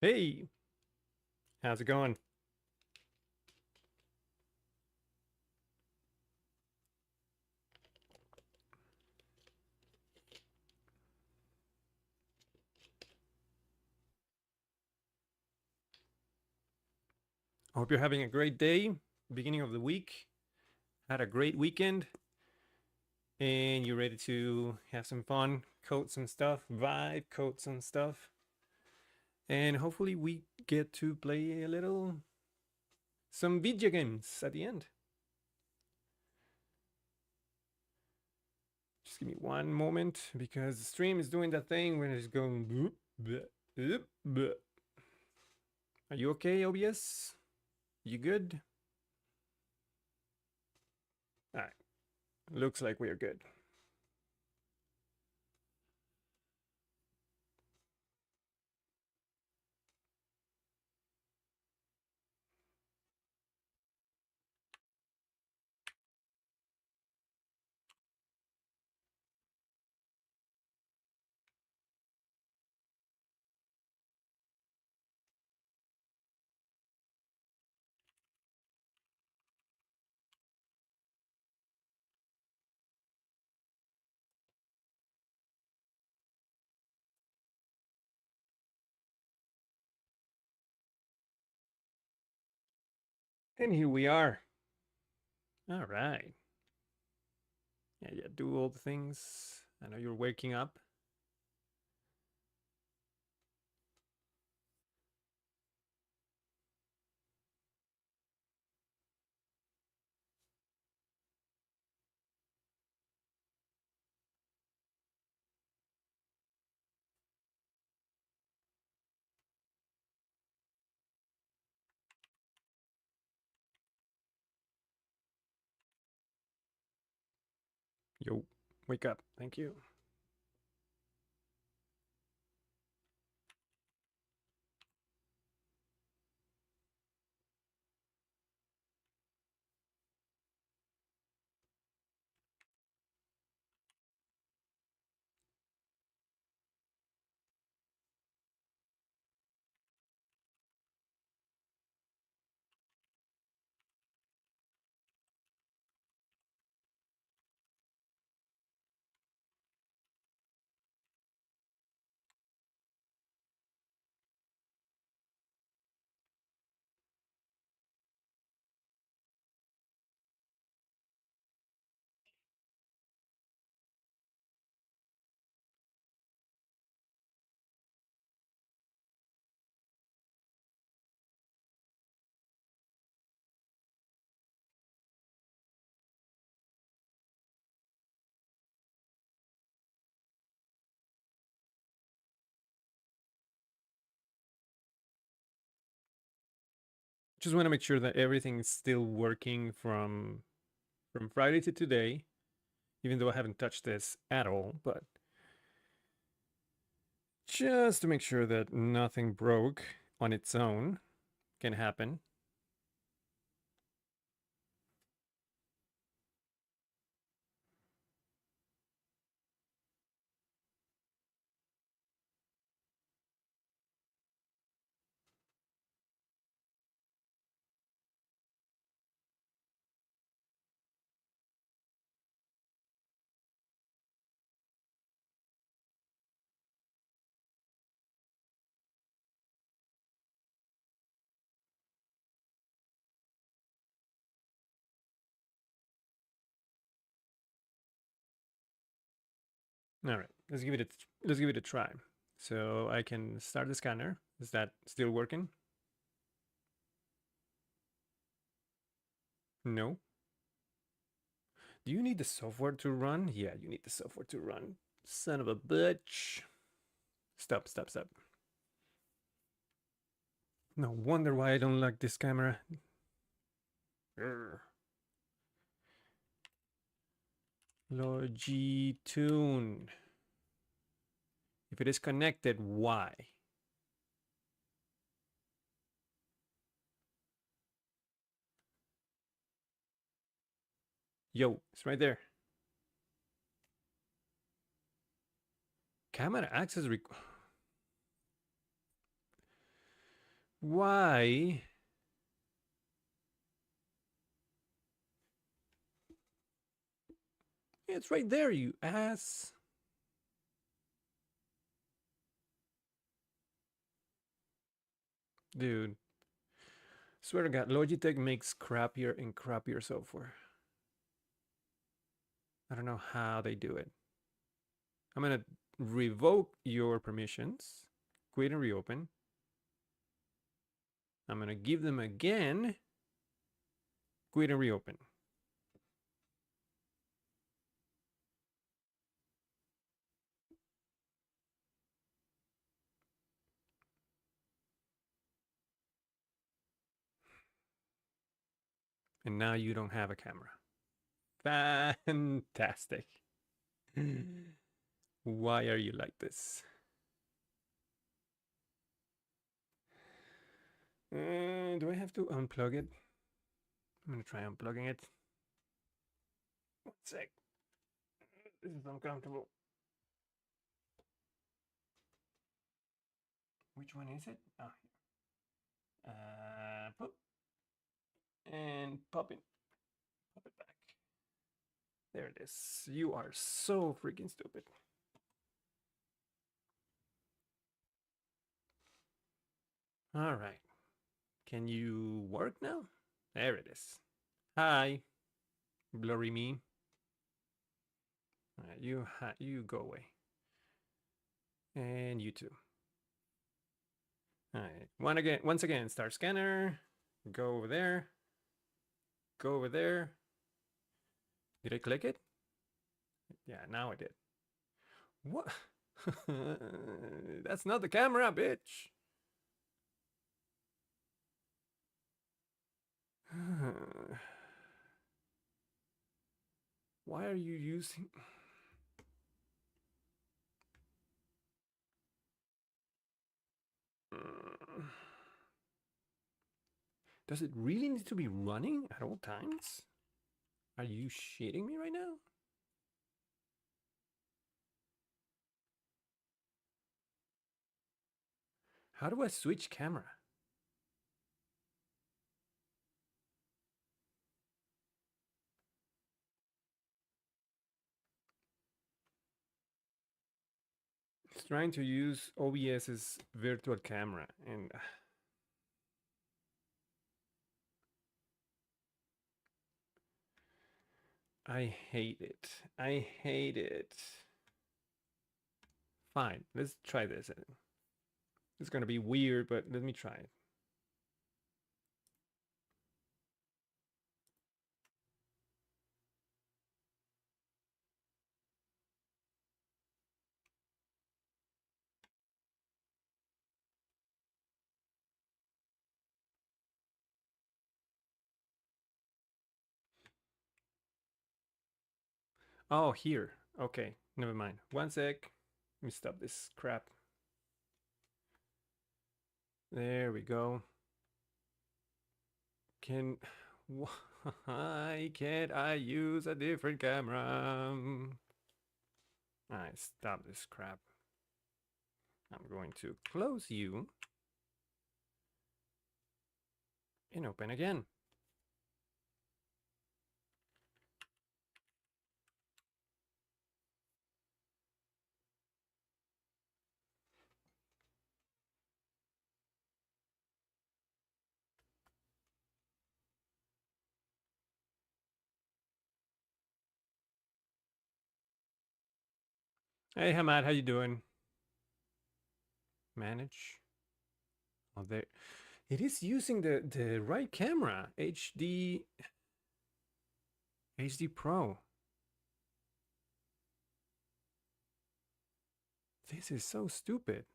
Hey, how's it going? I hope you're having a great day, beginning of the week. Had a great weekend, and you're ready to have some fun, code some stuff, vibe, code some stuff, and hopefully we get to play a little some video games at the end. Just give me one moment because the stream is doing that thing when it's going boop, bleh, boop, bleh. Are you okay, OBS? You good? All right, looks like we're good. And here we are. All right. Yeah, do all the things. I know you're waking up. Yo, wake up. Thank you. Just want to make sure that everything is still working from Friday to today, even though I haven't touched this at all, but just to make sure that nothing broke on its own can happen. All right, let's give it a try. So I can start the scanner. Is that still working? No. Do you need the software to run? Yeah, you need the software to run. Son of a bitch. Stop, stop, stop. No wonder why I don't like this camera. Urgh. Logitune. If it is connected, why? Yo, it's right there. Camera access. Why? It's right there, you ass. Dude, swear to God, Logitech makes crappier and crappier software. I don't know how they do it. I'm gonna revoke your permissions, quit and reopen. I'm gonna give them again, quit and reopen. And now you don't have a camera. Fantastic. Why are you like this? Do I have to unplug it? I'm gonna try unplugging it. 1 sec. This is uncomfortable. Which one is it? Ah, pop and pop it. Pop it back. There it is. You are so freaking stupid. All right. Can you work now? There it is. Hi, blurry me. All right, you go away. And you too. All right. Once again, start scanner. Go over there. Go over there. Did I click it? Yeah, now I did. What? That's not the camera, bitch. Why are you using... Does it really need to be running at all times? Are you shitting me right now? How do I switch camera? It's trying to use OBS's virtual camera and I hate it. I hate it. Fine, let's try this. It's gonna be weird, but let me try it. Oh, here. Okay, never mind. 1 sec. Let me stop this crap. There we go. Why can't I use a different camera? Alright, stop this crap. I'm going to close you and open again. Hey, Hamad, how you doing? Manage. Oh, there. It is using the right camera. HD Pro. This is so stupid.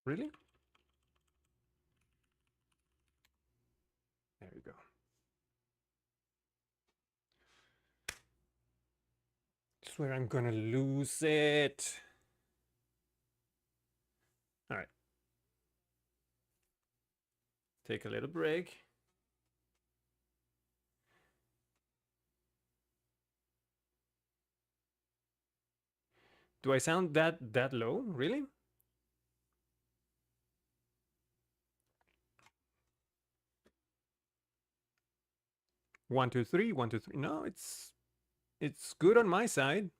Really? There you go. I swear I'm gonna lose it. All right. Take a little break. Do I sound that low? Really? 1, 2, 3. 1, 2, 3. No, it's good on my side.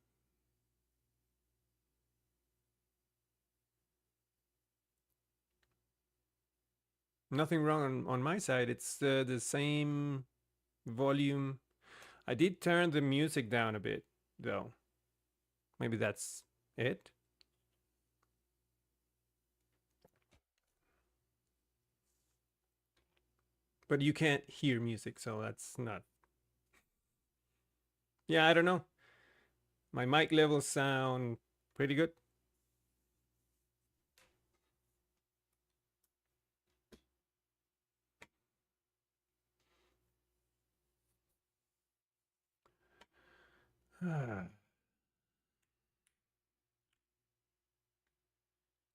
Nothing wrong on my side. It's the same volume. I did turn the music down a bit, though. Maybe that's it. But you can't hear music, so that's not. Yeah, I don't know. My mic levels sound pretty good. Yeah,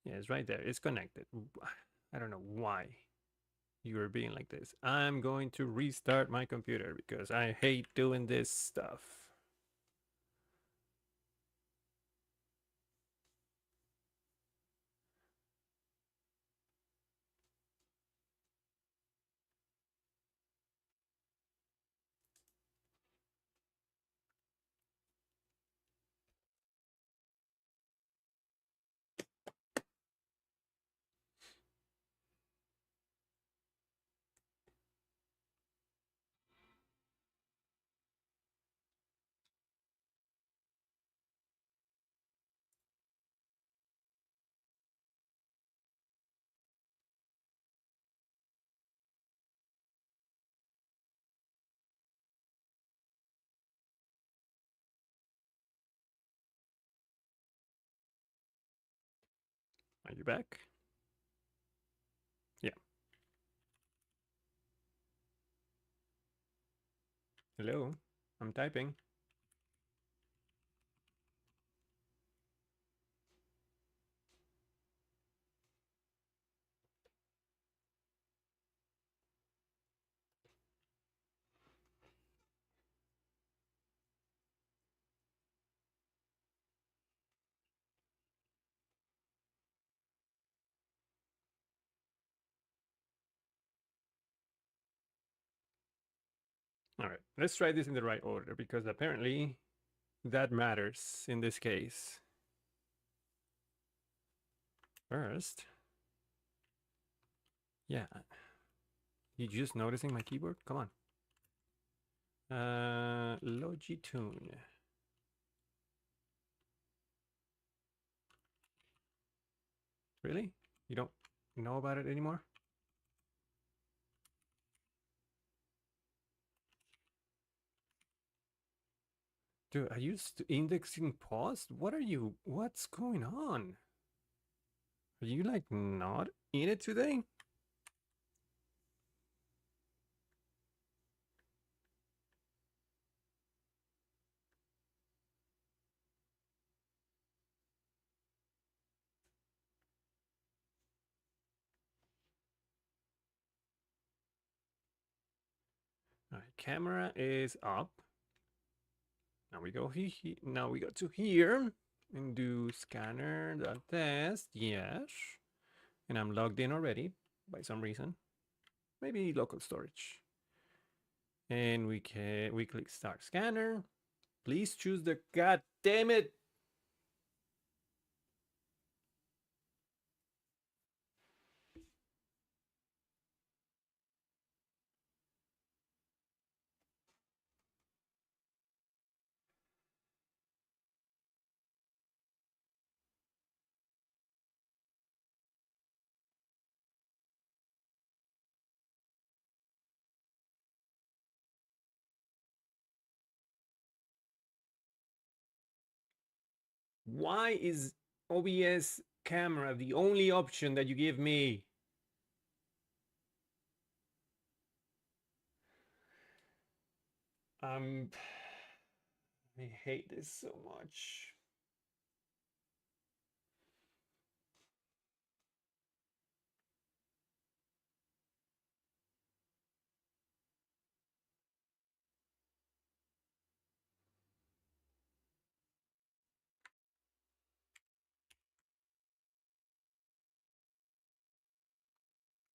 it's right there. It's connected. I don't know why you are being like this. I'm going to restart my computer because I hate doing this stuff. Are you back? Yeah. Hello. I'm typing. All right. Let's try this in the right order because apparently that matters in this case. First, yeah. You just noticing my keyboard? Come on. Logitune. Really? You don't know about it anymore? Dude, are you indexing paused? What are you? What's going on? Are you like not in it today? All right, camera is up. Now we go now we go to here and do scanner.test. Yes. And I'm logged in already by some reason. Maybe local storage. And we click start scanner. Please choose the god damn it. Why is OBS Camera, the only option that you give me. I hate this so much.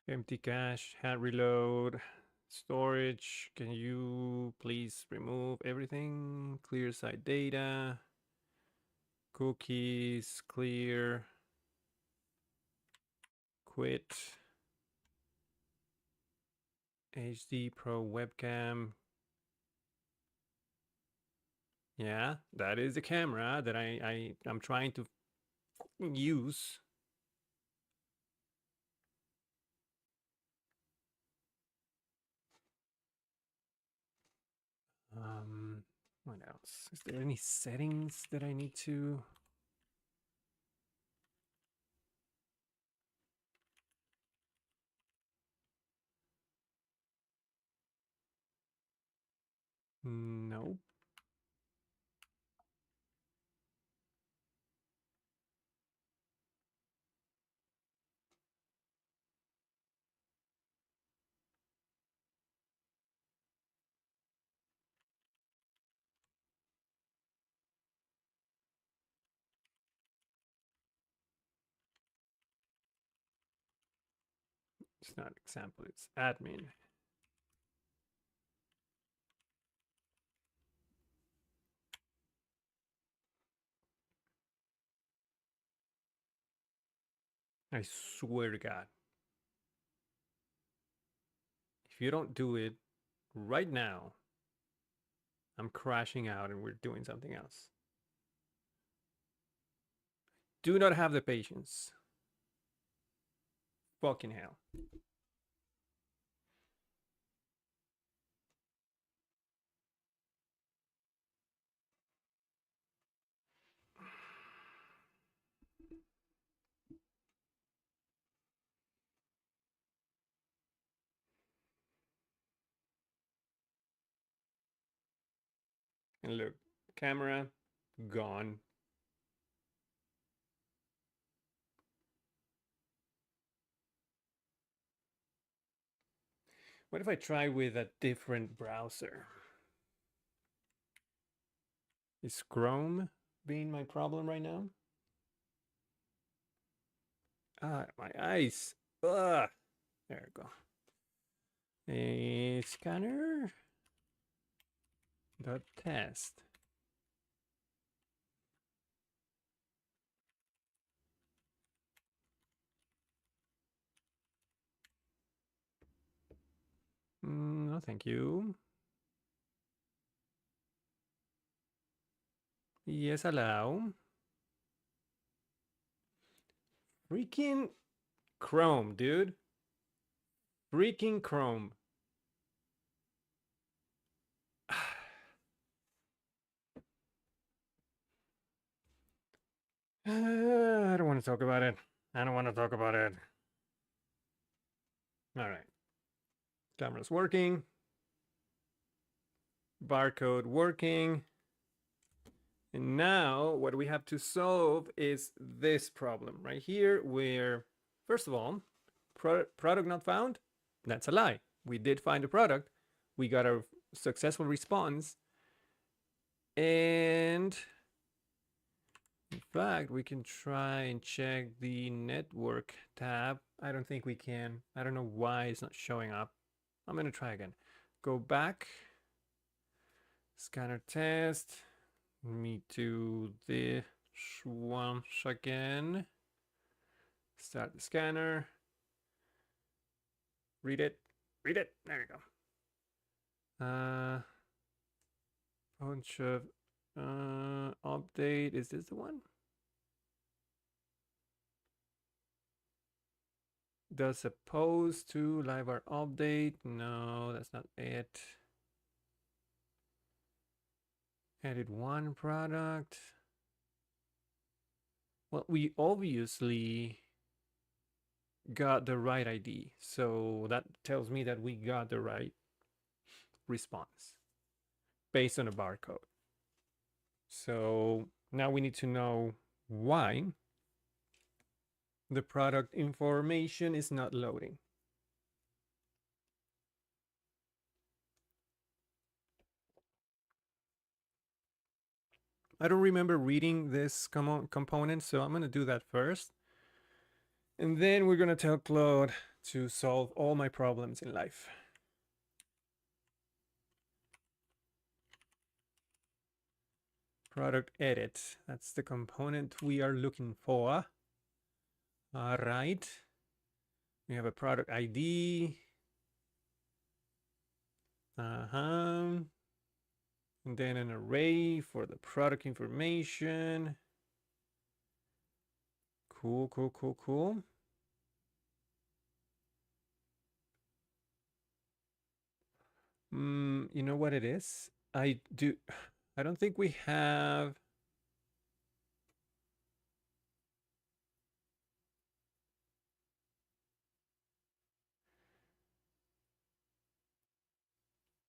Empty cache, had reload, storage. Can you please remove everything? Clear site data, cookies, clear, quit, HD Pro webcam. Yeah, that is the camera that I'm trying to use. What else? Is there any settings that I need to? No. It's not example, it's admin. I swear to God. If you don't do it right now, I'm crashing out and we're doing something else. Do not have the patience. Fucking hell. And look, camera gone. What if I try with a different browser? Is Chrome being my problem right now? Ah, my eyes. Ugh. There we go. A scanner. Dot test. No, thank you. Yes, allow. Freaking Chrome, dude. Freaking Chrome. I don't want to talk about it. I don't want to talk about it. All right. Camera's working. Barcode working. And now what we have to solve is this problem right here where, first of all, product not found. That's a lie. We did find a product. We got a successful response. And in fact, we can try and check the network tab. I don't think we can. I don't know why it's not showing up. I'm going to try again. Go back. Scanner test. Me to this one again. Start the scanner. Read it. Read it. There you go. Bunch of update. Is this the one? Does opposed to live art update? No, that's not it. Edit one product. Well, we obviously got the right ID. So that tells me that we got the right response based on a barcode. So now we need to know why the product information is not loading. I don't remember reading this component, so I'm going to do that first. And then we're going to tell Claude to solve all my problems in life. Product edit. That's the component we are looking for. All right. We have a product ID. And then an array for the product information. Cool, cool, cool, cool. You know what it is? I don't think we have.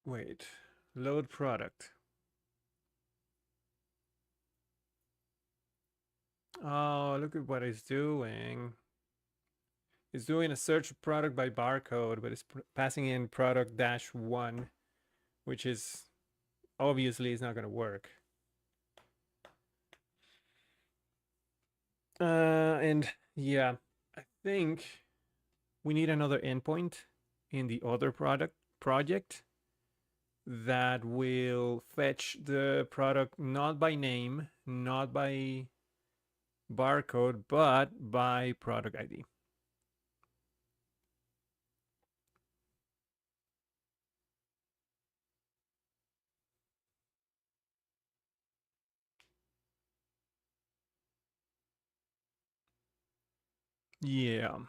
Wait, load product. Oh, look at what it's doing. It's doing a search product by barcode, but it's passing in product -1, which is obviously is not going to work. And yeah, I think we need another endpoint in the other project that will fetch the product not by name, not by barcode, but by product ID. Yeah.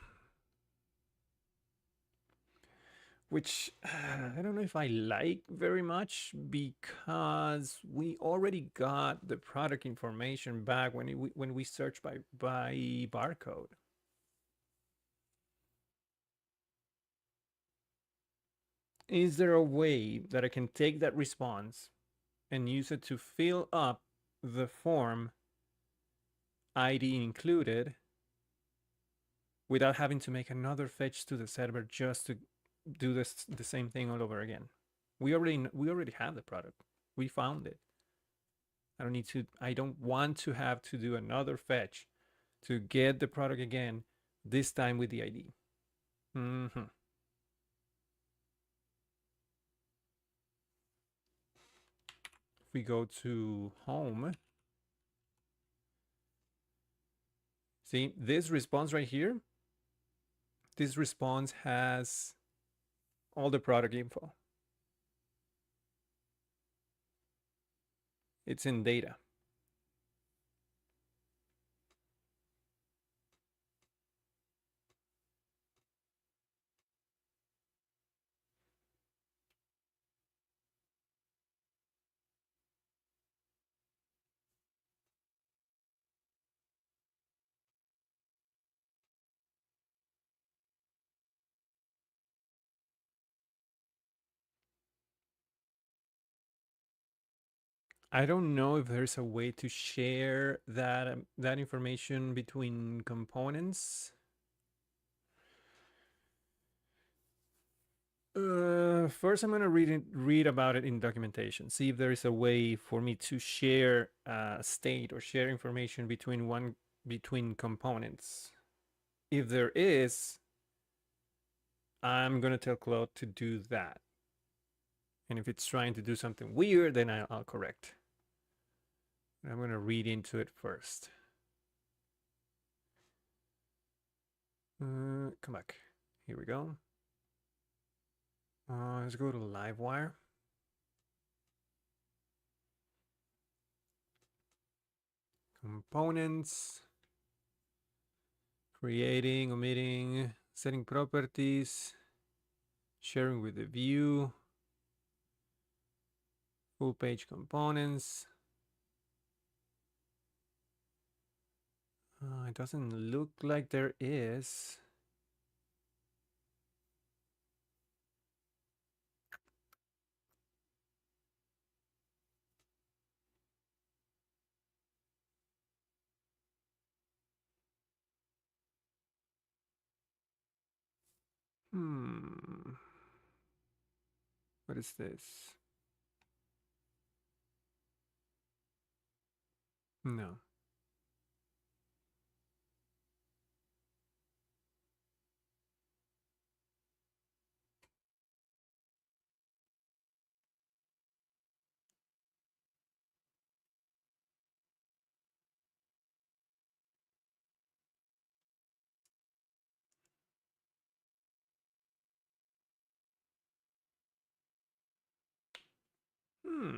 Which I don't know if I like very much because we already got the product information back when we search by barcode. Is there a way that I can take that response and use it to fill up the form ID included without having to make another fetch to the server just to do the same thing all over again? We already have the product. We found it. I don't want to have to do another fetch to get the product again, this time with the ID. Mm-hmm. If we go to home, see this response right here, this response has all the product info. It's in data. I don't know if there's a way to share that information between components. First, I'm gonna read about it in documentation. See if there is a way for me to share state or share information between components. If there is, I'm gonna tell Claude to do that. And if it's trying to do something weird, then I'll correct. I'm gonna read into it first. Come back. Here we go. Let's go to Livewire. Components. Creating, omitting, setting properties, sharing with the view, full page components. It doesn't look like there is. Hmm. What is this? No. Hmm.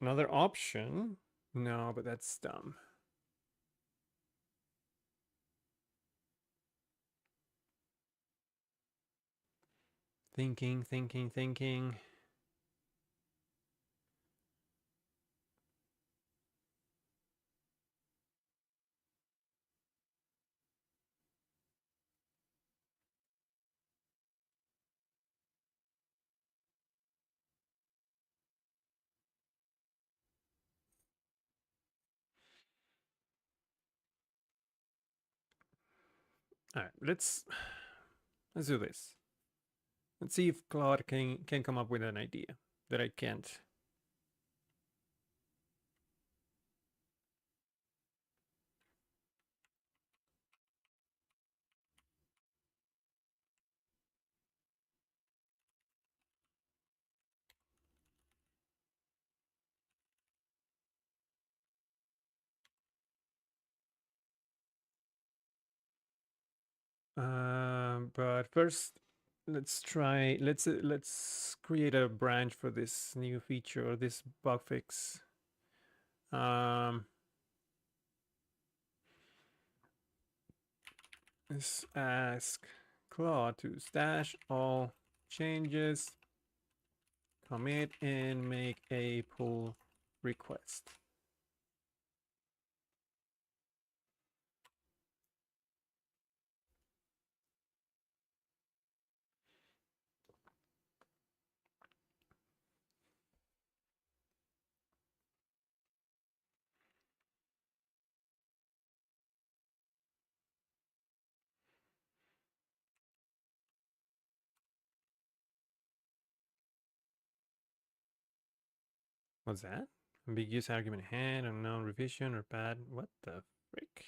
Another option? No, but that's dumb. Thinking, thinking, thinking. All right, let's do this. Let's see if Claude can come up with an idea that I can't. But first, let's create a branch for this new feature or this bug fix. Um, let's ask Claude to stash all changes, commit, and make a pull request. What's that? Ambiguous argument ahead, unknown revision or bad. What the frick?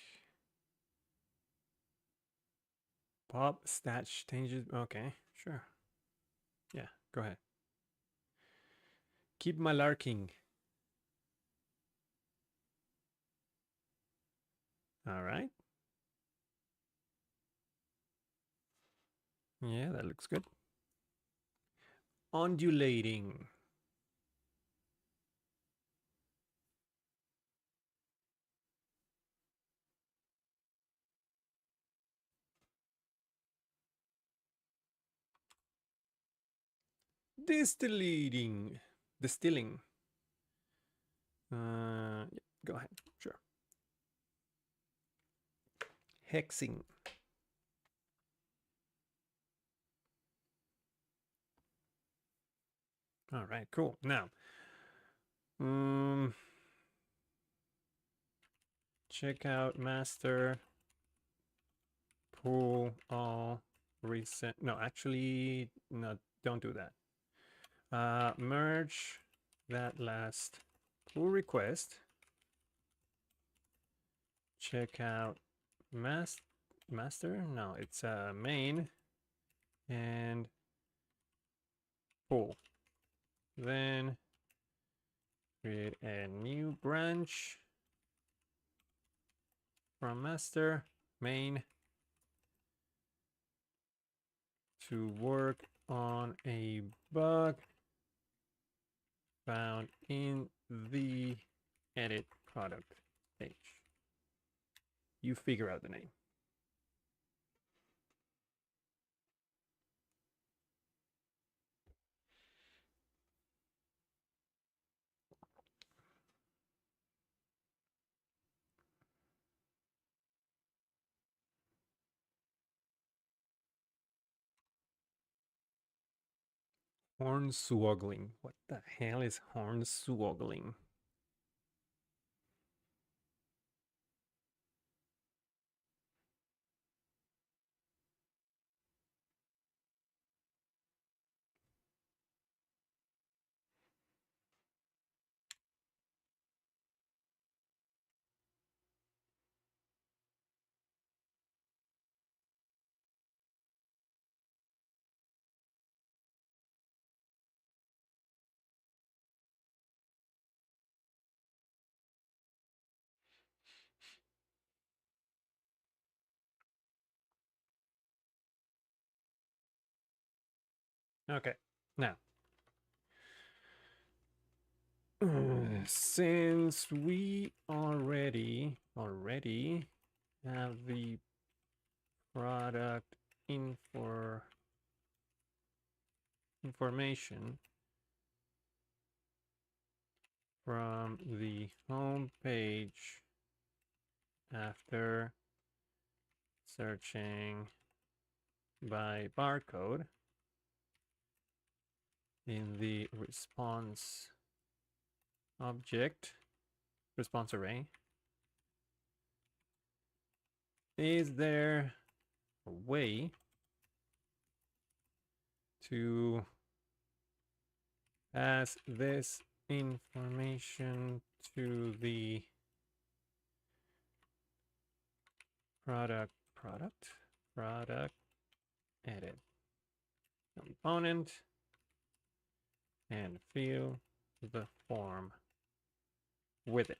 Pop stash changes. Okay, sure. Yeah, go ahead. Keep my larking. All right. Yeah, that looks good. Undulating. Distillating. Distilling. Yeah, go ahead. Sure. Hexing. All right, cool. Now, check out master pull all recent. No, actually, no, don't do that. Merge that last pull request. Check out master. No, it's main and pull. Then create a new branch from master main to work on a bug found in the edit product page. You figure out the name. Hornswoggling. What the hell is hornswoggling? Okay, now since we already have the product information from the home page after searching by barcode in the response object, response array. Is there a way to pass this information to the product edit component and fill the form with it?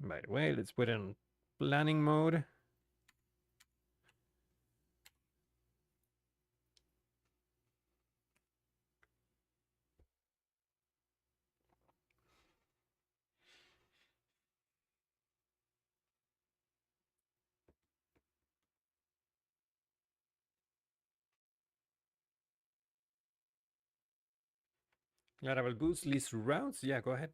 By the way, let's put it in planning mode. Laravel boost list routes. Yeah, go ahead.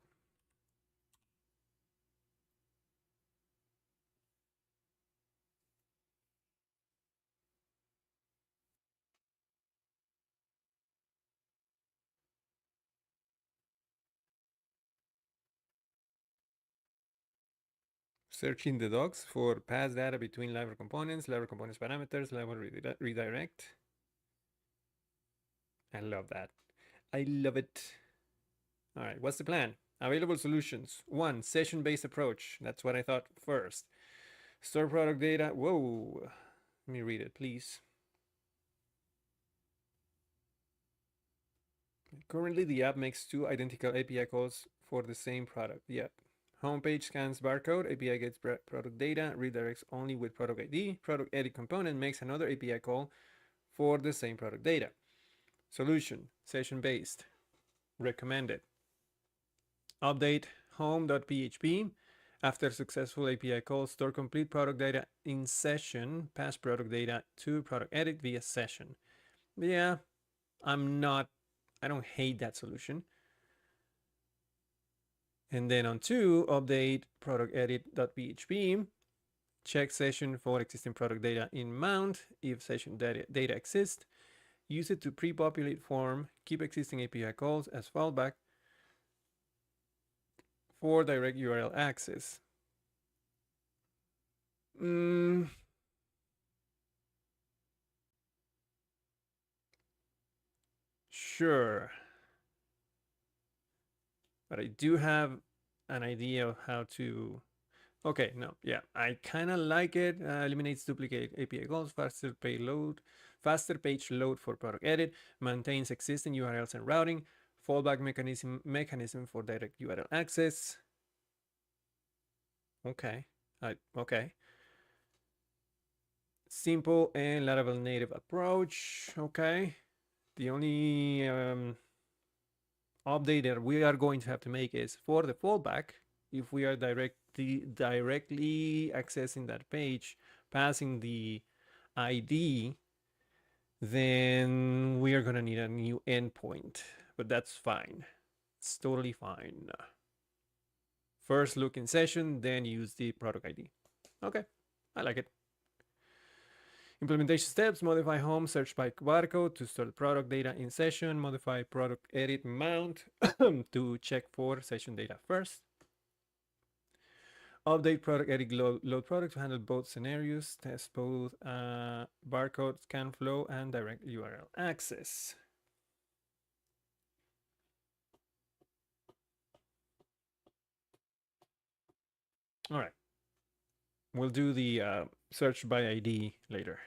Searching the docs for pass data between Laravel components parameters, Laravel redirect. I love that. I love it. All right, what's the plan? Available solutions. 1, session-based approach. That's what I thought first. Store product data. Whoa. Let me read it, please. Currently, the app makes 2 identical API calls for the same product. Yep. Homepage scans barcode, API gets product data, redirects only with product ID. Product edit component makes another API call for the same product data. Solution, session-based. Recommended. Update home.php. After successful API call, store complete product data in session, pass product data to product edit via session. Yeah, I don't hate that solution. And then on 2, update product edit.php. Check session for existing product data in mount. If session data exists, use it to pre-populate form. Keep existing API calls as fallback for direct URL access. Sure. But I do have an idea of how to. Okay, no, yeah, I kind of like it. Eliminates duplicate API calls, faster page load for product edit, maintains existing URLs and routing, fallback mechanism for direct URL access. Okay, okay. Simple and Laravel native approach. Okay. The only update that we are going to have to make is for the fallback. If we are directly accessing that page, passing the ID, then we are going to need a new endpoint. But that's fine. It's totally fine. First look in session, then use the product ID. Okay, I like it. Implementation steps: modify home search by barcode to store the product data in session, modify product edit mount to check for session data first, update product edit load product to handle both scenarios, test both barcode scan flow and direct URL access. All right, we'll do the search by ID later.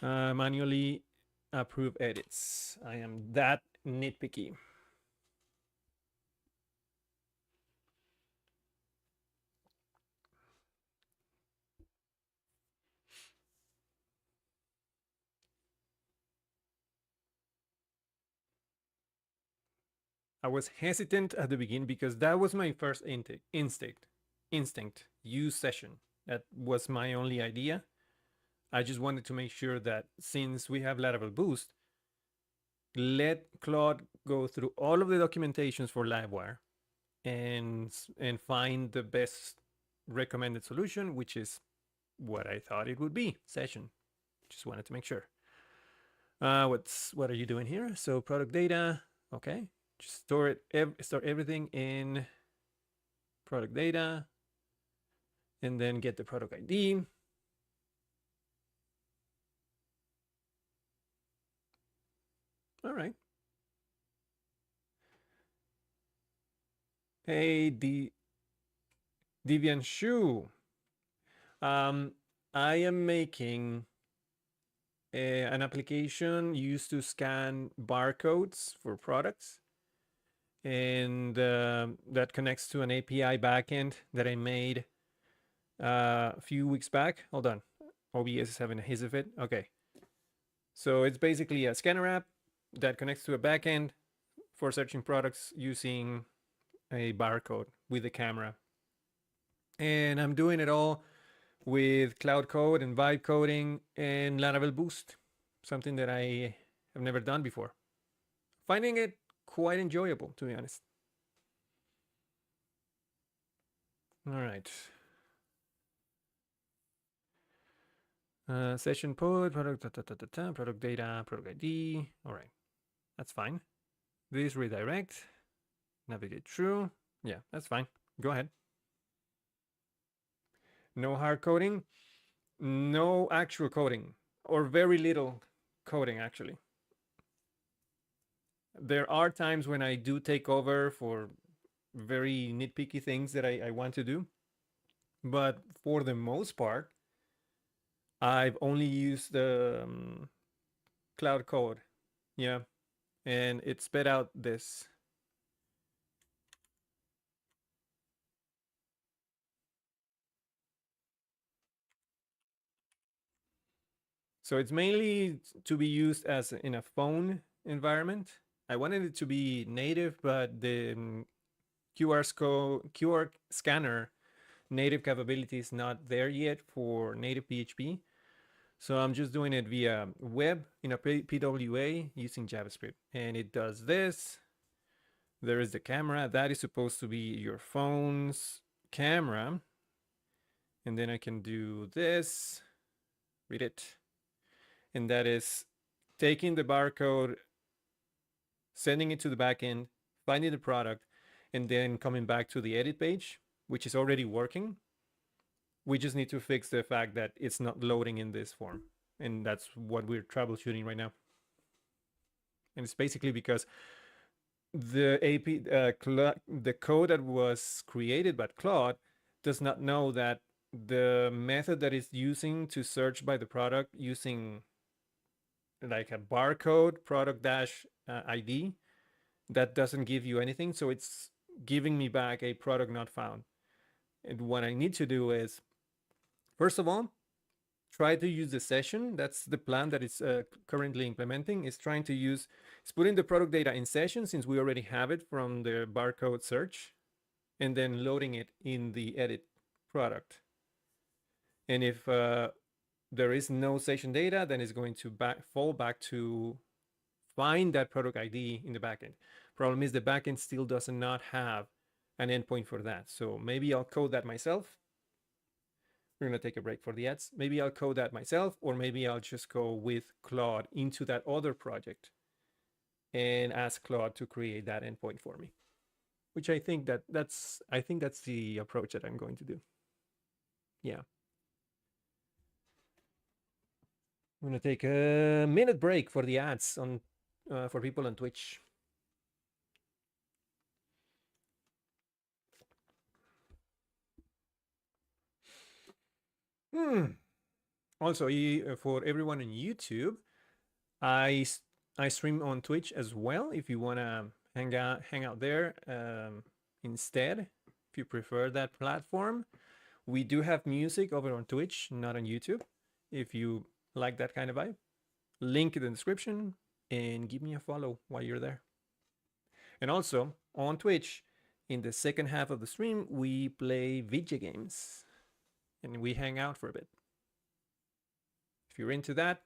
Manually approve edits. I am that nitpicky. I was hesitant at the beginning because that was my first instinct. Use session. That was my only idea. I just wanted to make sure that since we have Laravel Boost, let Claude go through all of the documentations for Livewire and find the best recommended solution, which is what I thought it would be, session. Just wanted to make sure. What are you doing here? So product data, okay. Just store everything in product data, and then get the product ID. All right. Hey, Devian Shu. I am making an application used to scan barcodes for products, and that connects to an API backend that I made a few weeks back. Hold on, OBS is having a hiss of it. Okay, so it's basically a scanner app that connects to a backend for searching products using a barcode with the camera, and I'm doing it all with Cloud Code and Vibe coding and Laravel Boost, something that I have never done before. Finding it quite enjoyable, to be honest. All right. Session pod, product data, product ID. All right, that's fine. This redirect, navigate through. Yeah, that's fine. Go ahead. No hard coding, no actual coding, or very little coding actually. There are times when I do take over for very nitpicky things that I want to do, but for the most part, I've only used the Cloud Code. Yeah, and it spit out this. So it's mainly to be used as in a phone environment. I wanted it to be native, but the QR scanner native capability is not there yet for native PHP. So I'm just doing it via web in a PWA using JavaScript. And it does this. There is the camera. That is supposed to be your phone's camera. And then I can do this. Read it. And that is taking the barcode, sending it to the backend, finding the product, and then coming back to the edit page, which is already working. We just need to fix the fact that it's not loading in this form. And that's what we're troubleshooting right now. And it's basically because the the code that was created by Claude does not know that the method that it's using to search by the product using like a barcode product dash ID, that doesn't give you anything. So it's giving me back a product not found. And what I need to do is, first of all, try to use the session. That's the plan that it's currently implementing, is trying to use, it's putting the product data in session since we already have it from the barcode search, and then loading it in the edit product. And if there is no session data, then it's going to fall back to find that product ID in the backend. Problem is the backend still does not have an endpoint for that. So maybe I'll code that myself. We're going to take a break for the ads. Maybe I'll code that myself, or maybe I'll just go with Claude into that other project and ask Claude to create that endpoint for me, which I think that's the approach that I'm going to do. Yeah. I'm going to take a minute break for the ads on for people on Twitch. Also, for everyone on YouTube, I stream on Twitch as well. If you want to hang out there instead, if you prefer that platform, we do have music over on Twitch, not on YouTube. If you like that kind of vibe, link in the description and give me a follow while you're there. And also on Twitch, in the second half of the stream, we play video games and we hang out for a bit. If you're into that,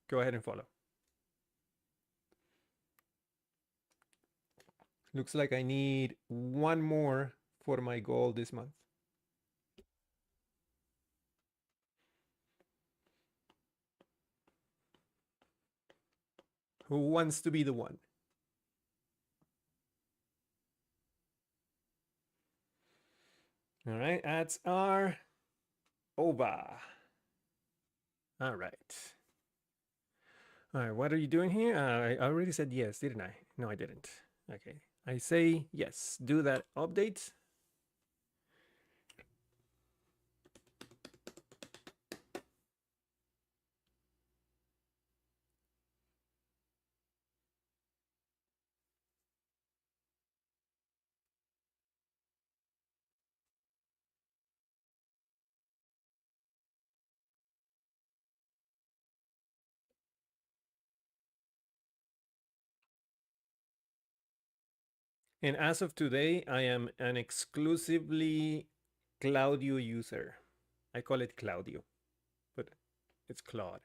go ahead and follow. Looks like I need one more for my goal this month. Who wants to be the one? All right, ads are over. All right. All right, what are you doing here? I already said yes, didn't I? No, I didn't. Okay, I say yes. Do that update. And as of today, I am an exclusively Claudio user. I call it Claudio, but it's Claude.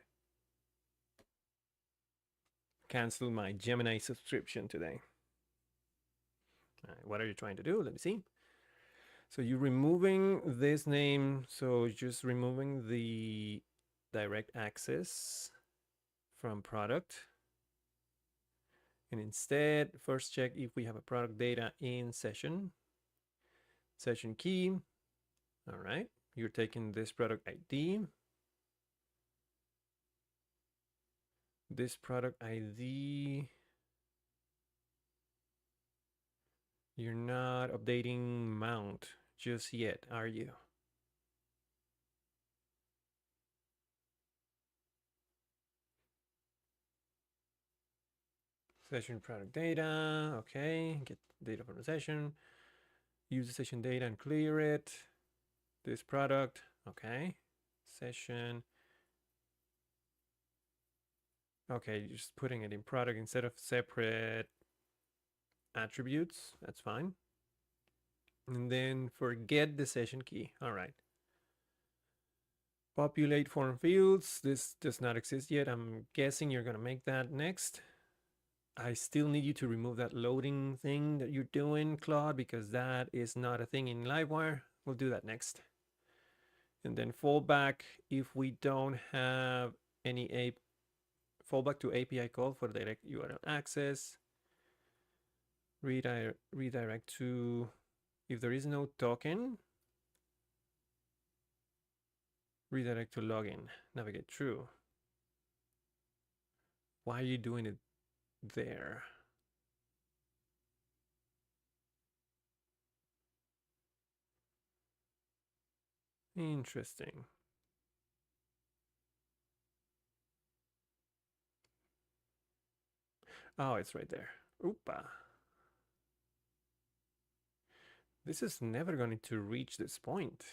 Cancel my Gemini subscription today. All right, what are you trying to do? Let me see. So you're removing this name. So just removing the direct access from product. And instead, first check if we have a product data in session. Session key. All right. You're taking this product ID. This product ID. You're not updating mount just yet, are you? Session product data. Okay. Get data from the session. Use the session data and clear it. This product. Okay. Session. Okay, just putting it in product instead of separate attributes. That's fine. And then forget the session key. All right. Populate form fields. This does not exist yet. I'm guessing you're going to make that next. I still need you to remove that loading thing that you're doing, Claude, because that is not a thing in Livewire. We'll do that next. And then fallback if we don't have any fallback to API call for direct URL access. Redirect to, if there is no token, redirect to login, navigate through. Why are you doing it there? Interesting. Oh, it's right there. Oopa. This is never going to reach this point.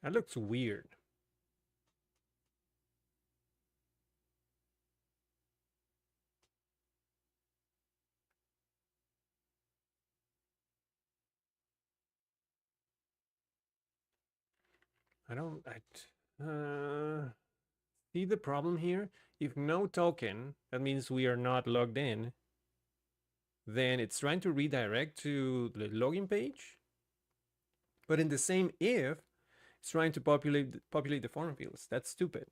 That looks weird. I don't. See the problem here? If no token, that means we are not logged in. Then it's trying to redirect to the login page. But in the same if, it's trying to populate the form fields. That's stupid.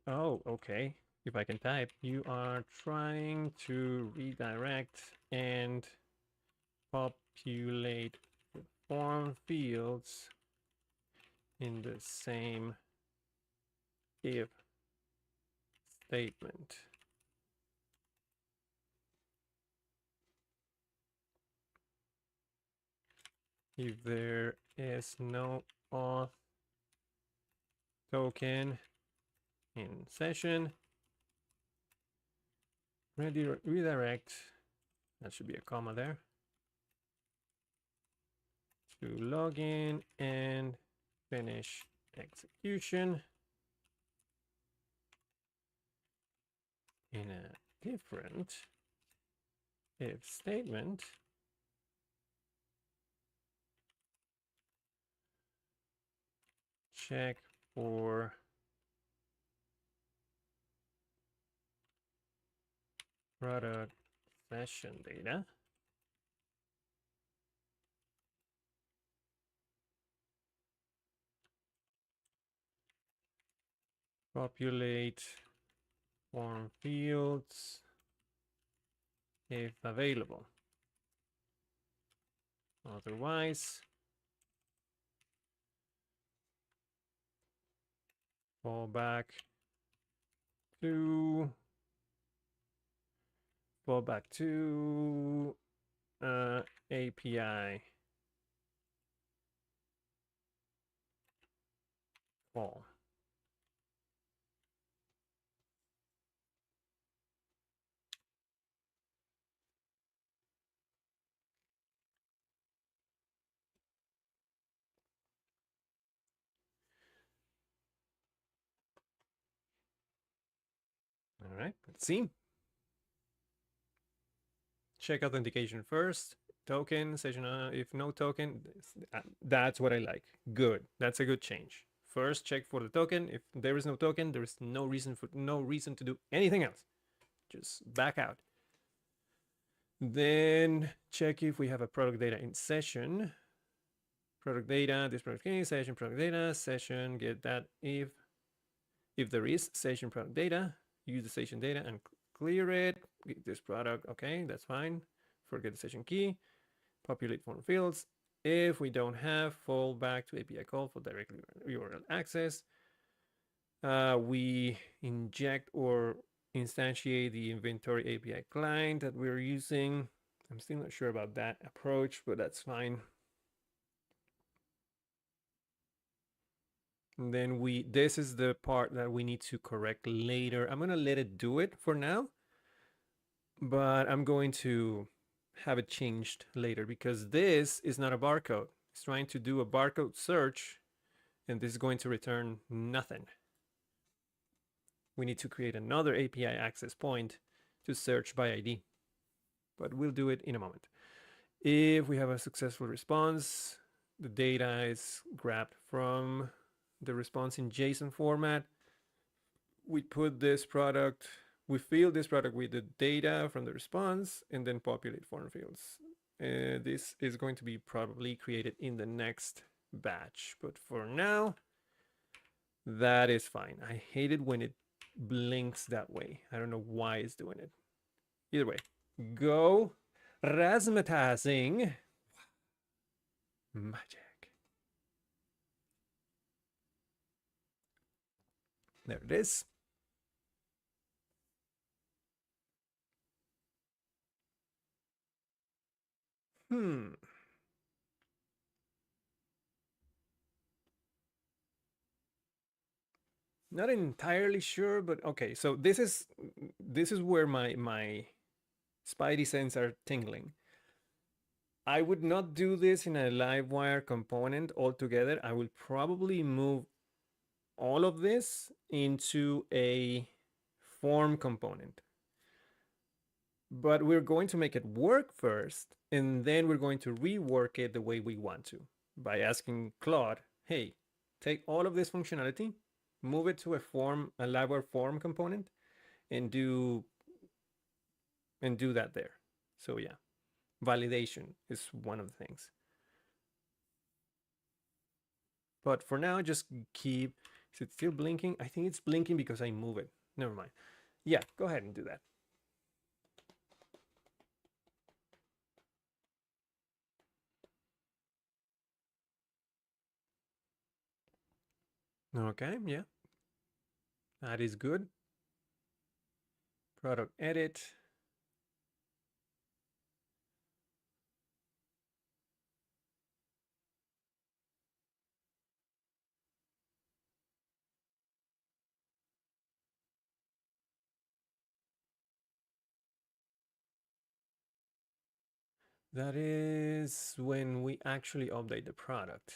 Oh, okay. If I can type, you are trying to redirect and populate form fields in the same if statement. If there is no auth token in session, redirect, that should be a comma there, to login and finish execution in a different if statement. Check for product session data. Populate form fields if available. Otherwise, fall back to API call. All right, let's see. Check authentication first. Token session. If no token, that's what I like. Good. That's a good change. First, check for the token. If there is no token, there is no reason to do anything else. Just back out. Then check if we have a product data in session. Product data, this product key, session product data, session, get that if there is session product data, use the session data and clear it. Get this product, okay, that's fine. Forget the session key, populate form fields. If we don't have, fall back to API call for directly URL access. We inject or instantiate the inventory API client that we're using. I'm still not sure about that approach, but that's fine. And then this is the part that we need to correct later. I'm gonna let it do it for now, but I'm going to have it changed later because this is not a barcode. It's trying to do a barcode search and this is going to return nothing. We need to create another API access point to search by ID, but we'll do it in a moment. If we have a successful response, the data is grabbed from the response in JSON format. We put this product, we fill this product with the data from the response and then populate form fields. This is going to be probably created in the next batch, but for now, that is fine. I hate it when it blinks that way. I don't know why it's doing it. Either way, go razzmatazing magic. There it is. Not entirely sure, but okay. So this is where my Spidey sense are tingling. I would not do this in a Livewire component altogether. I will probably move all of this into a form component. But we're going to make it work first, and then we're going to rework it the way we want to by asking Claude, hey, take all of this functionality, move it to a Livewire form component, and do that there. So yeah, validation is one of the things. But for now, just keep. Is it still blinking? I think it's blinking because I move it. Never mind. Yeah, go ahead and do that. Okay, yeah, that is good. Product edit. That is when we actually update the product.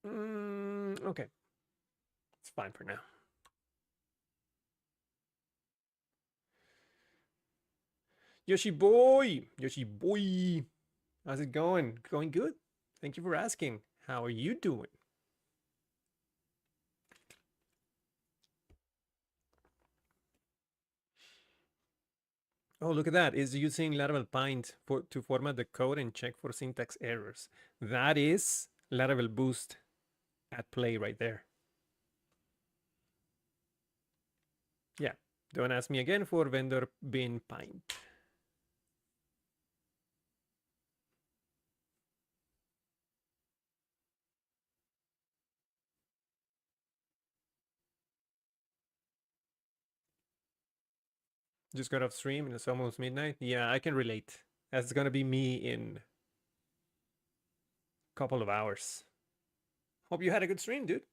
Okay, it's fine for now. Yoshi boy, how's it going? Going good. Thank you for asking. How are you doing? Oh, look at that. Is using Laravel Paint to format the code and check for syntax errors. That is Laravel Boost at play right there. Yeah, don't ask me again for vendor bin Paint. Just got off stream and it's almost midnight. Yeah, I can relate. That's gonna be me in a couple of hours. Hope you had a good stream, dude.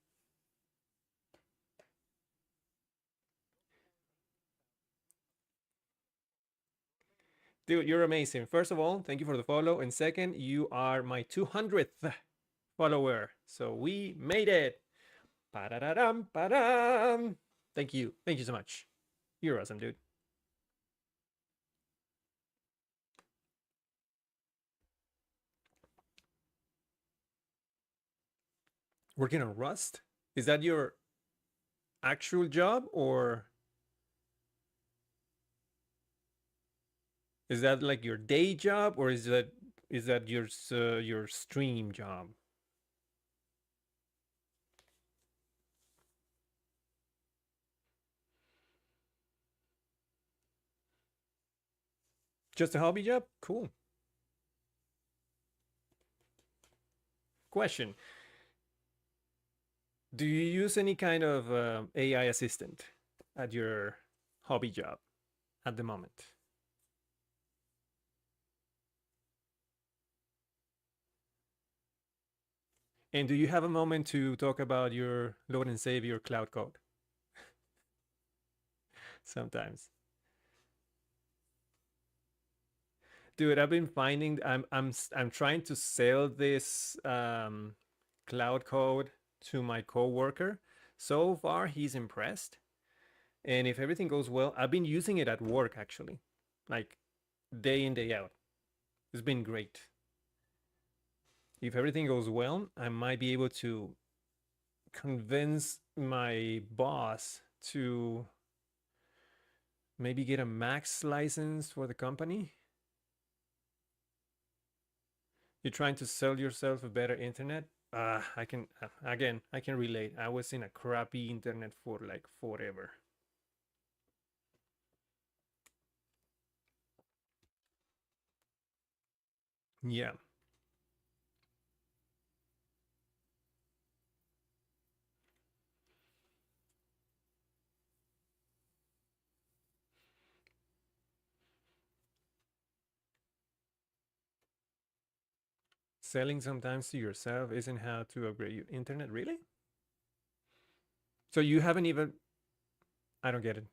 Dude, you're amazing. First of all, thank you for the follow. And second, you are my 200th follower. So we made it. Pa-da-da-dum, pa-dum. Thank you. Thank you so much. You're awesome, dude. Working on Rust? Is that your actual job or is that like your day job or is that your stream job? Just a hobby job? Cool. Question. Do you use any kind of AI assistant at your hobby job at the moment? And do you have a moment to talk about your Lord and Savior Cloud Code? Sometimes. Dude, I've been finding I'm trying to sell this Cloud Code to my coworker. So far, he's impressed. And if everything goes well, I've been using it at work actually, like day in, day out. It's been great. If everything goes well, I might be able to convince my boss to maybe get a max license for the company. You're trying to sell yourself a better internet? I can, again, I can relate. I was in a crappy internet for like forever. Yeah. Selling sometimes to yourself isn't how to upgrade your internet, really? So you haven't even, I don't get it.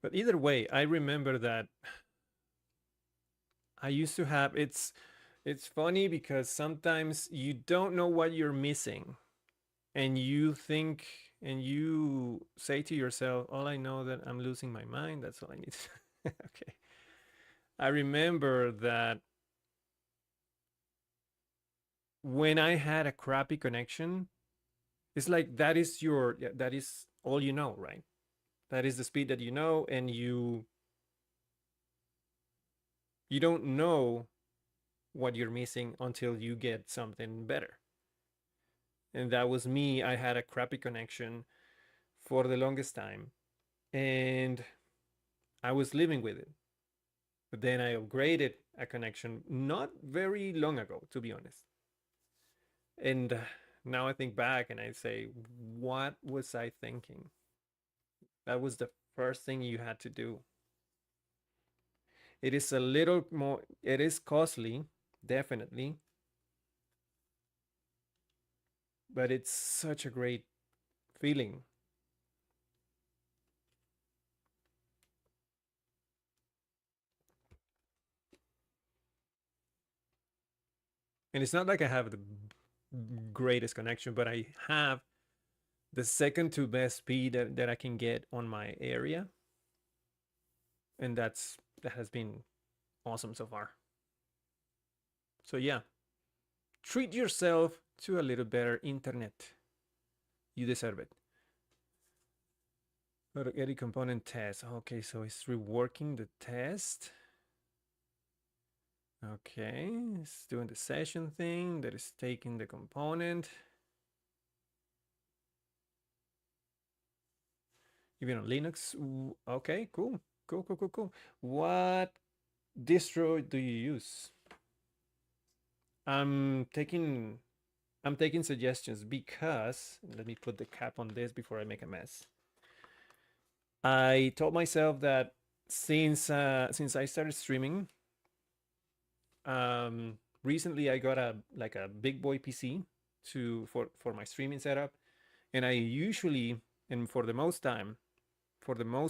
But either way, I remember that I used to have it's funny because sometimes you don't know what you're missing and you think and you say to yourself, all I know that I'm losing my mind, that's all I need. Okay. I remember that when I had a crappy connection, it's like that is your yeah, that is all you know, right? That is the speed that you know, and you don't know what you're missing until you get something better. And that was me. I had a crappy connection for the longest time, and I was living with it. But then I upgraded a connection not very long ago, to be honest. And now I think back and I say, what was I thinking? That was the first thing you had to do. It is a little more, it is costly, definitely, but it's such a great feeling. And it's not like I have the greatest connection, but I have the second to best speed that I can get on my area. And that has been awesome so far. So yeah, treat yourself to a little better internet. You deserve it. Edit component test. Okay, so it's reworking the test. Okay, it's doing the session thing that is taking the component. Even on Linux. Okay, cool. Cool, cool, cool, cool. What distro do you use? I'm taking I'm taking suggestions because let me put the cap on this before I make a mess. I told myself that since I started streaming, recently I got a big boy PC for my streaming setup, and I usually and for the most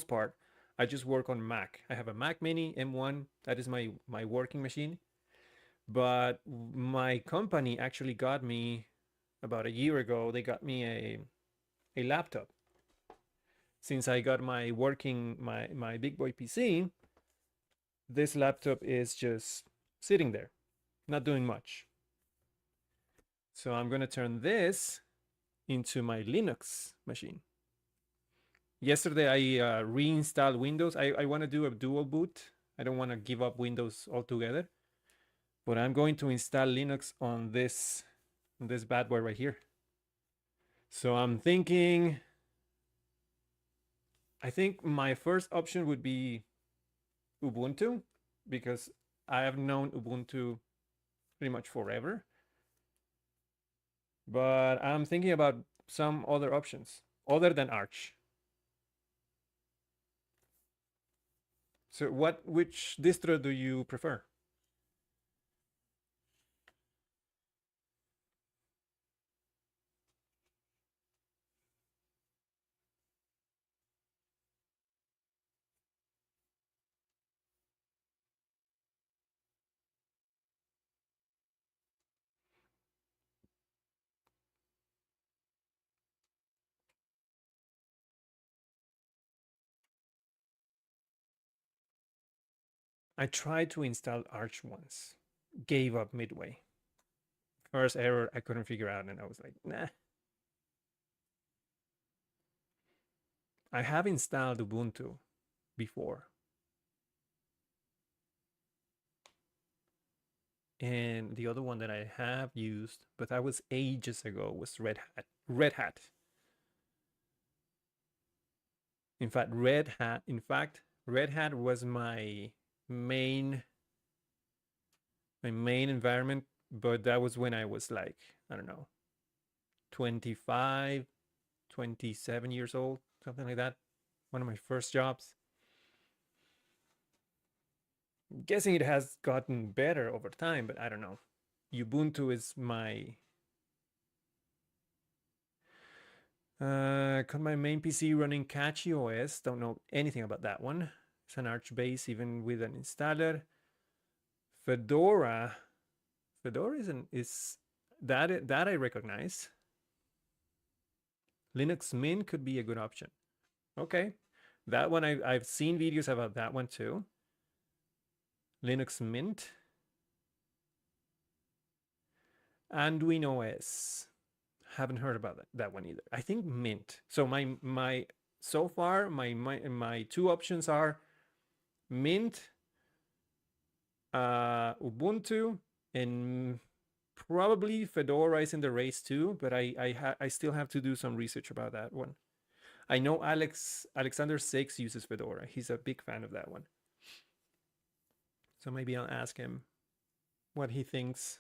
part, I just work on Mac. I have a Mac Mini M1. That is my working machine. But my company actually got me about a year ago. They got me a laptop. Since I got my big boy PC, this laptop is just sitting there, not doing much. So I'm gonna turn this into my Linux machine. Yesterday I reinstalled Windows. I want to do a dual boot. I don't want to give up Windows altogether, but I'm going to install Linux on this bad boy right here. So I'm thinking, I think my first option would be Ubuntu because I have known Ubuntu pretty much forever. But I'm thinking about some other options other than Arch. So which distro do you prefer? I tried to install Arch once, gave up midway. First error I couldn't figure out, and I was like, nah. I have installed Ubuntu before, and the other one that I have used, but that was ages ago, was Red Hat. Red Hat. In fact, Red Hat was main my main environment, but that was when I was like, I don't know, 25, 27 years old, something like that. One of my first jobs. I'm guessing it has gotten better over time, but I don't know. Ubuntu is Got my main PC running Catchy OS. Don't know anything about that one. It's an Arch base even with an installer. Fedora. Fedora is that I recognize. Linux Mint could be a good option. Okay, that one I've seen videos about that one too. Linux Mint. Arduino OS. Haven't heard about that one either. I think Mint. So my so far my two options are Mint, Ubuntu, and probably Fedora is in the race too. But I still have to do some research about that one. I know Alexander Six uses Fedora. He's a big fan of that one. So maybe I'll ask him what he thinks.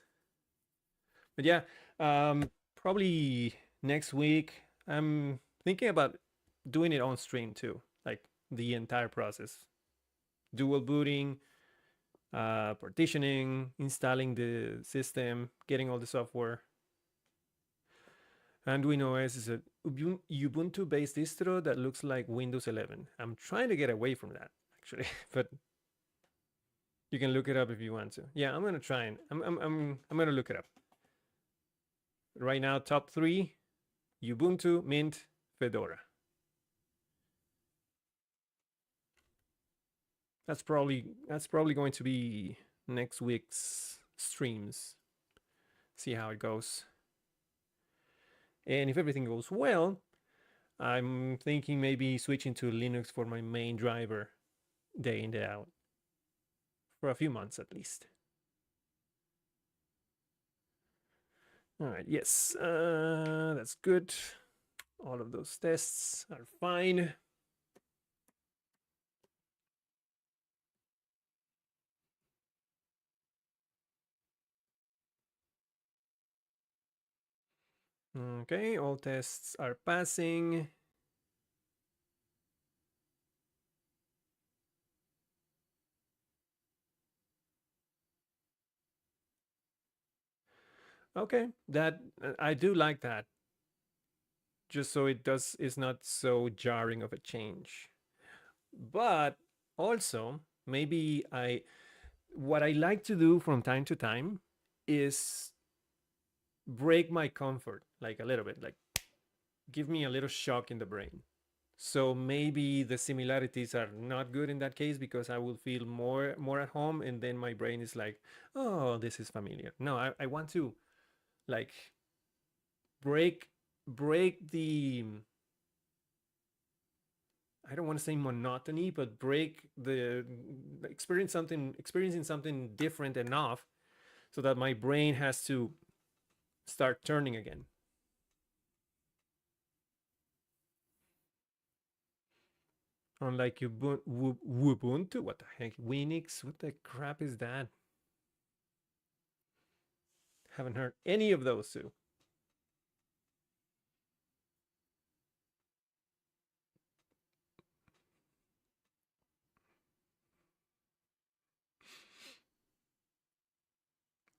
But yeah, probably next week. I'm thinking about doing it on stream too, like the entire process, dual booting, partitioning, installing the system, getting all the software. Arduino OS is a Ubuntu-based distro that looks like Windows 11. I'm trying to get away from that actually, but you can look it up if you want to. Yeah, I'm gonna try and I'm gonna look it up. Right now, top 3: Ubuntu, Mint, Fedora. That's probably going to be next week's streams. See how it goes. And if everything goes well, I'm thinking maybe switching to Linux for my main driver day in, day out. For a few months at least. All right, yes, that's good. All of those tests are fine. Okay, all tests are passing. Okay, that I do like that. Just so it's not so jarring of a change. But also, maybe what I like to do from time to time is break my comfort like a little bit, like give me a little shock in the brain. So maybe the similarities are not good in that case because I will feel more at home, and then my brain is like, oh, this is familiar. No, I want to like break the, I don't want to say monotony, but break the experiencing something different enough so that my brain has to start turning again. Unlike Ubuntu, what the heck? Winix, what the crap is that? Haven't heard any of those two.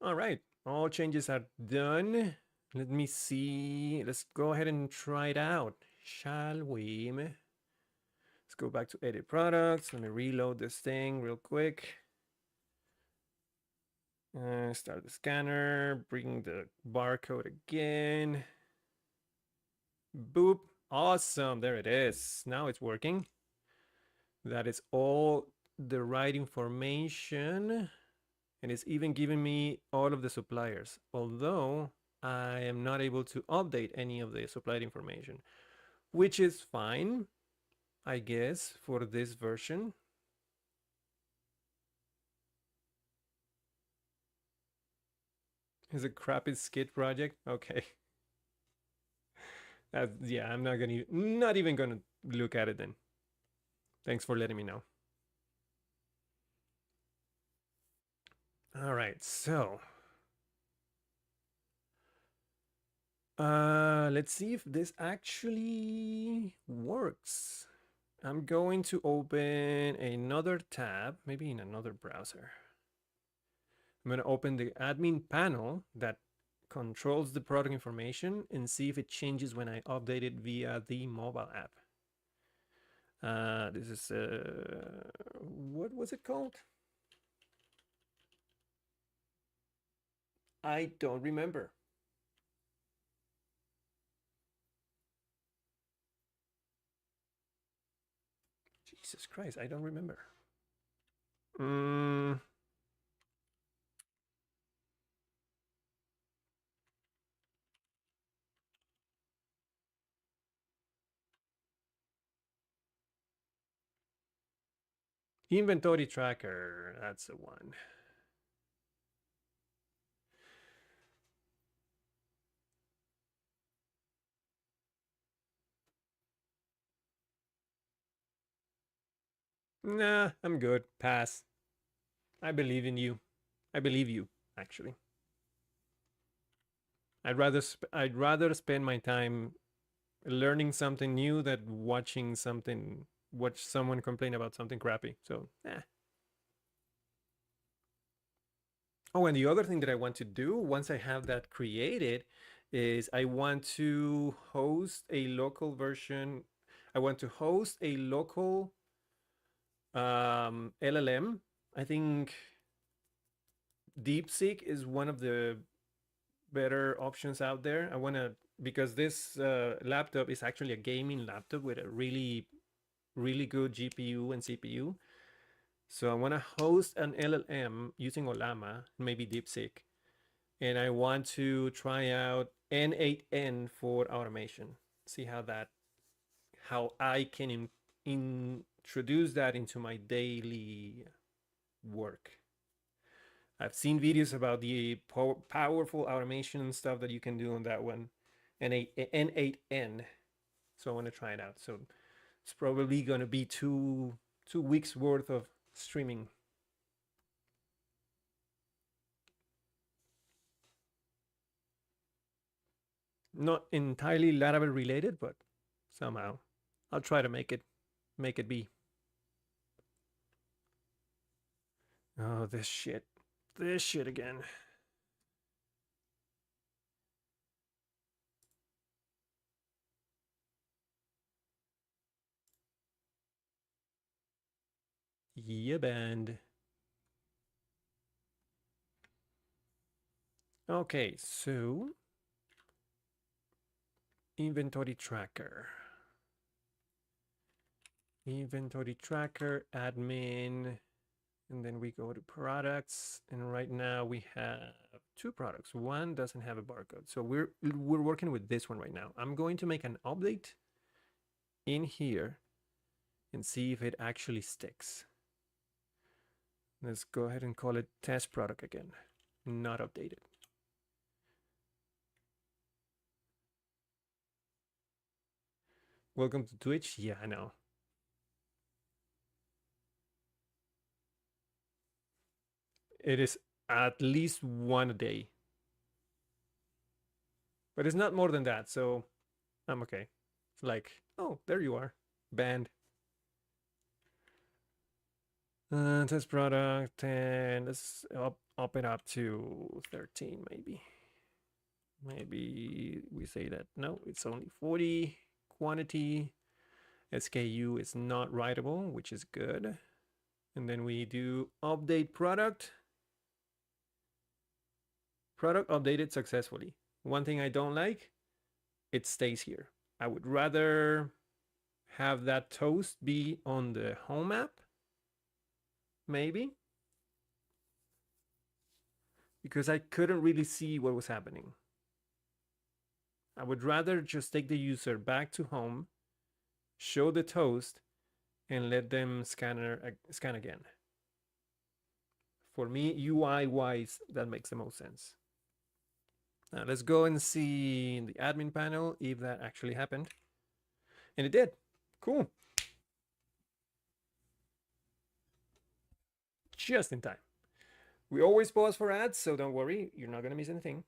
All right, all changes are done. Let me see. Let's go ahead and try it out, shall we? Let's go back to edit products. Let me reload this thing real quick. Start the scanner, bring the barcode again. Boop. Awesome. There it is. Now it's working. That is all the right information. And it's even giving me all of the suppliers. Although I am not able to update any of the supplied information, which is fine, I guess, for this version. Is a crappy skid project? Okay. Yeah, I'm not even gonna look at it then. Thanks for letting me know. All right, so let's see if this actually works. I'm going to open another tab, maybe in another browser. I'm going to open the admin panel that controls the product information and see if it changes when I update it via the mobile app. This is, what was it called? I don't remember. Jesus Christ, I don't remember. Inventory tracker, that's the one. Nah, I'm good. Pass. I believe in you. I believe you, actually. I'd rather spend my time learning something new than watch someone complain about something crappy. So, Oh, and the other thing that I want to do once I have that created is I want to host a local version. I want to host a local LLM. I think DeepSeek is one of the better options out there. I want to, because this laptop is actually a gaming laptop with a really, really good GPU and CPU. So I want to host an LLM using Olama, maybe DeepSeek, and I want to try out N8N for automation. See how I can introduce that into my daily work. I've seen videos about the powerful automation stuff that you can do on that one, N8N. So I want to try it out. So it's probably going to be two weeks worth of streaming. Not entirely Laravel related, but somehow I'll try to make it be. Oh, this shit again. Yeah, band. Okay, so inventory tracker. Inventory tracker, admin, and then we go to products. And right now we have two products. One doesn't have a barcode. So we're working with this one right now. I'm going to make an update in here and see if it actually sticks. Let's go ahead and call it test product again. Not updated. Welcome to Twitch. Yeah, I know. It is at least one a day. But it's not more than that, so I'm okay. It's like, oh, there you are. Banned. Test product, and let's up it up to 13 maybe. Maybe we say that, no, it's only 40. Quantity, SKU is not writable, which is good. And then we do update product. Product updated successfully. One thing I don't like, it stays here. I would rather have that toast be on the home app, maybe, because I couldn't really see what was happening. I would rather just take the user back to home, show the toast, and let them scan again. For me, UI wise, that makes the most sense. Now let's go and see in the admin panel if that actually happened. And it did. Cool. Just in time. We always pause for ads, so don't worry, you're not going to miss anything.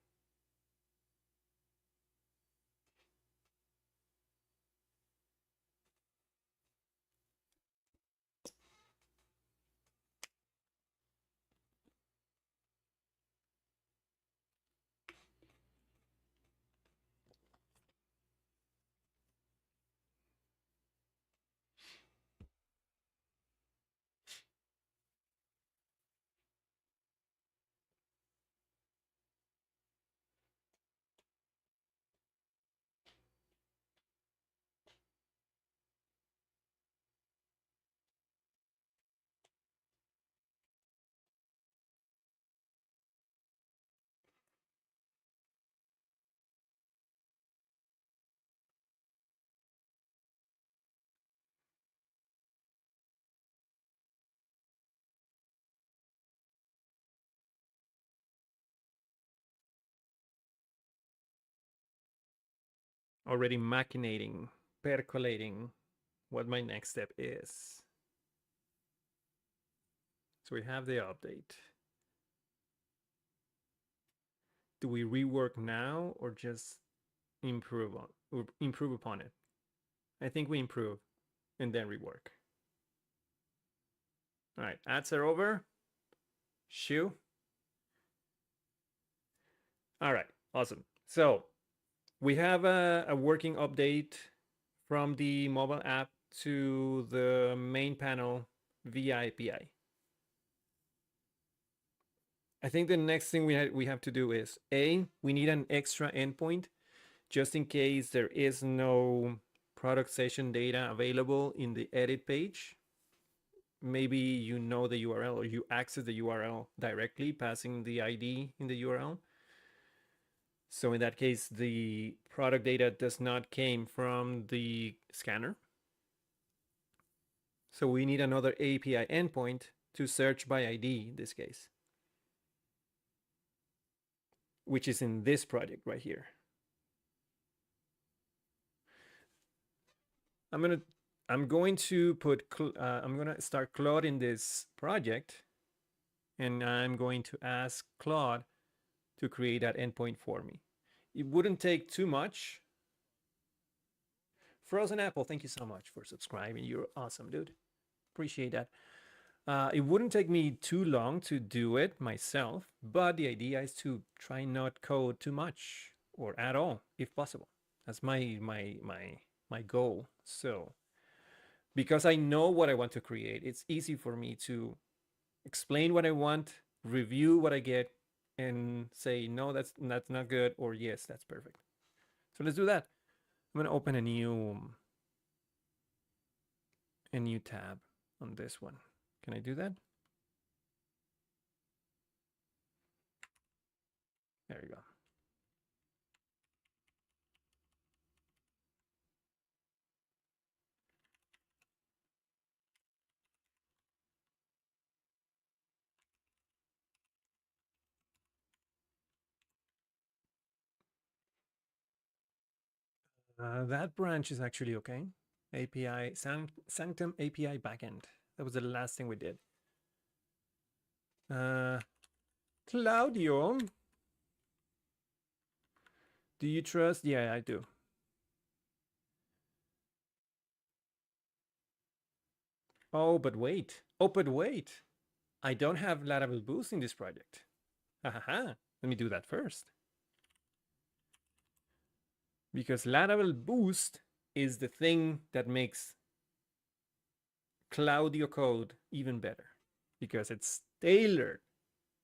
already machinating, percolating what my next step is. So we have the update. Do we rework now or just improve upon it? I think we improve and then rework. All right, ads are over. Shoo. All right, awesome. So we have a working update from the mobile app to the main panel via API. I think the next thing we have to do is we need an extra endpoint just in case there is no product session data available in the edit page. Maybe you know the URL or you access the URL directly passing the ID in the URL. So in that case, the product data does not came from the scanner. So we need another API endpoint to search by ID in this case, which is in this project right here. I'm going to put I'm going to start Claude in this project, and I'm going to ask Claude to create that endpoint for me. It wouldn't take too much. Frozen Apple, thank you so much for subscribing. You're awesome, dude. Appreciate that. It wouldn't take me too long to do it myself, but the idea is to try not code too much or at all, if possible. That's my goal. So, because I know what I want to create, it's easy for me to explain what I want, review what I get, and say no, that's not good, or yes, that's perfect. So let's do that. I'm gonna open a new tab on this one. Can I do that? There you go. That branch is actually okay. API, Sanctum API backend. That was the last thing we did. Claudio, do you trust? Yeah, I do. Oh, but wait. I don't have Laravel Boost in this project. Haha. Let me do that first. Because Laravel Boost is the thing that makes Claudio code even better. Because it's tailored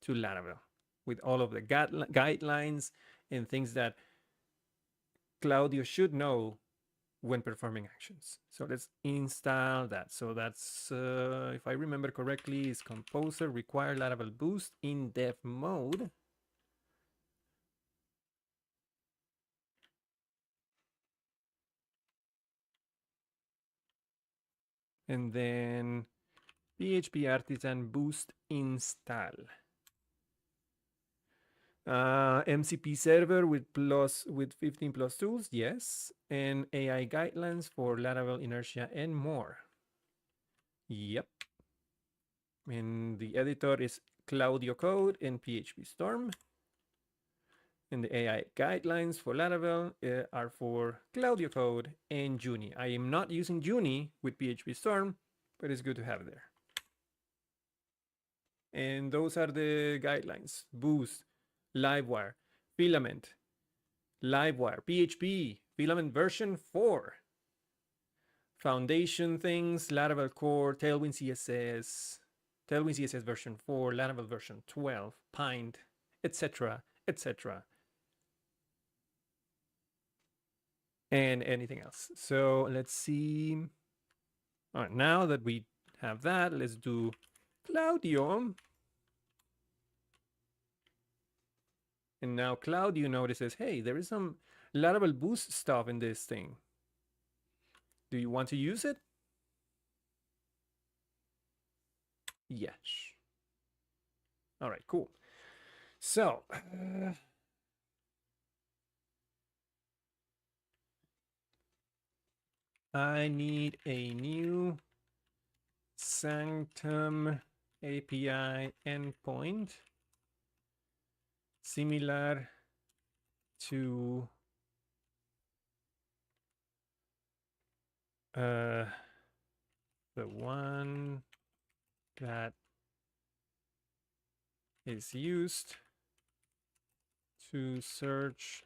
to Laravel with all of the guidelines and things that Claudio should know when performing actions. So let's install that. So that's, if I remember correctly, is Composer require Laravel Boost in dev mode. And then PHP Artisan Boost install. MCP server with 15 plus tools, yes, and AI guidelines for Laravel inertia and more. Yep. And the editor is Claudio Code and PHP Storm. And the AI guidelines for Laravel are for Claudio Code and Juni. I am not using Juni with PHP Storm, but it's good to have there. And those are the guidelines: Boost, Livewire, Filament, Livewire, PHP, Filament version 4, Foundation things, Laravel Core, Tailwind CSS version 4, Laravel version 12, Pint, etc., etc., and anything else. So let's see. All right, now that we have that, let's do Claudio. And now Claudio notices, hey, there is some Laravel Boost stuff in this thing. Do you want to use it? Yes. All right, cool. So I need a new Sanctum API endpoint similar to the one that is used to search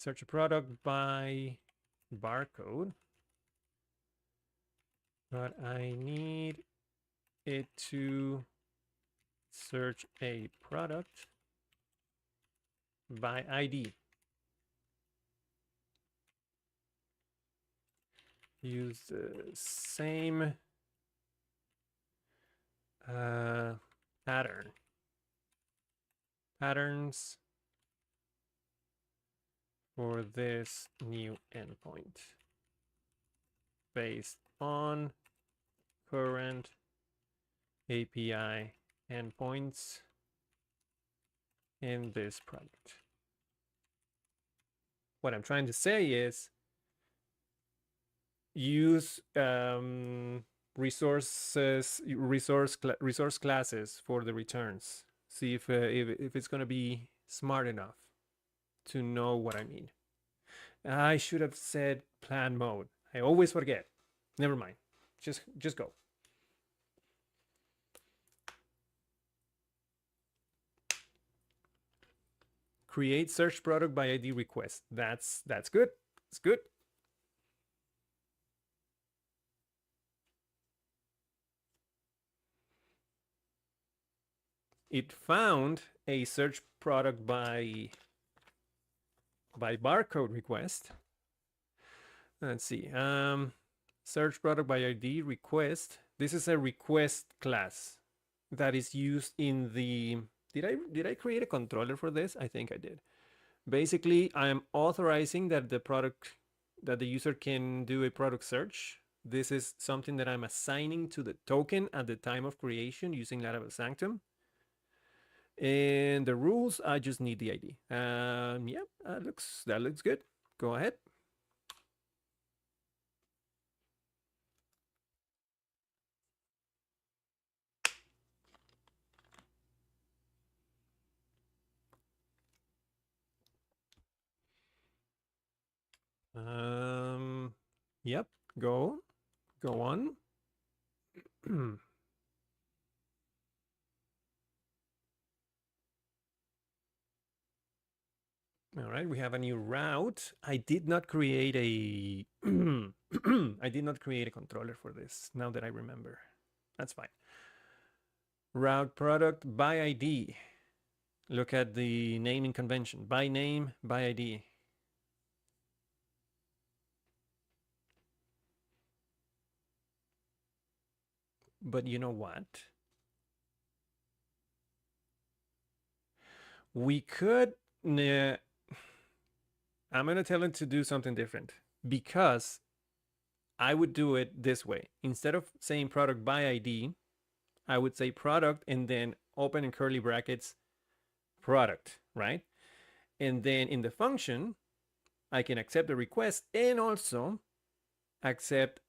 a product by barcode, but I need it to search a product by ID. Use the same patterns for this new endpoint based on current API endpoints in this product. What I'm trying to say is use resource classes for the returns. See if it's going to be smart enough to know what I mean. I should have said plan mode. I always forget. Never mind. Just go. Create search product by ID request. That's good. It's good. It found a search product by barcode request. Let's see. Search product by ID request. This is a request class that is used in the. Did I create a controller for this? I think I did. Basically, I am authorizing that the user can do a product search. This is something that I'm assigning to the token at the time of creation using Laravel Sanctum. And the rules, I just need the ID. Yeah, that looks good. Go ahead. Yep, go on. All right, we have a new route. I did not create a I did not create a controller for this, now that I remember. That's fine. Route product by ID. Look at the naming convention. By name, by ID. But you know what? We could I'm going to tell it to do something different, because I would do it this way. Instead of saying product by ID, I would say product and then open in curly brackets product, right? And then in the function, I can accept the request and also accept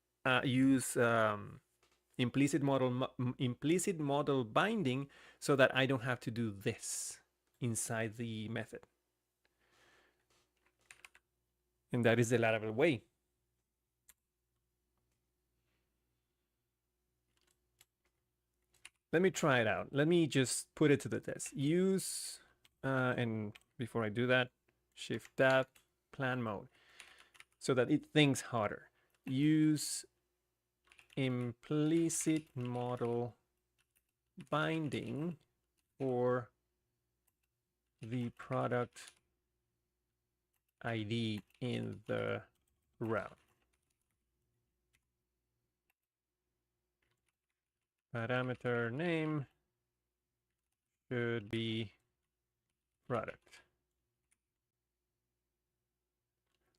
use implicit model binding, so that I don't have to do this inside the method. And that is the Laravel way. Let me try it out. Let me just put it to the test. Use, and before I do that, Shift Tab, plan mode, so that it thinks harder. Use implicit model binding for the product ID in the route. Parameter name should be product.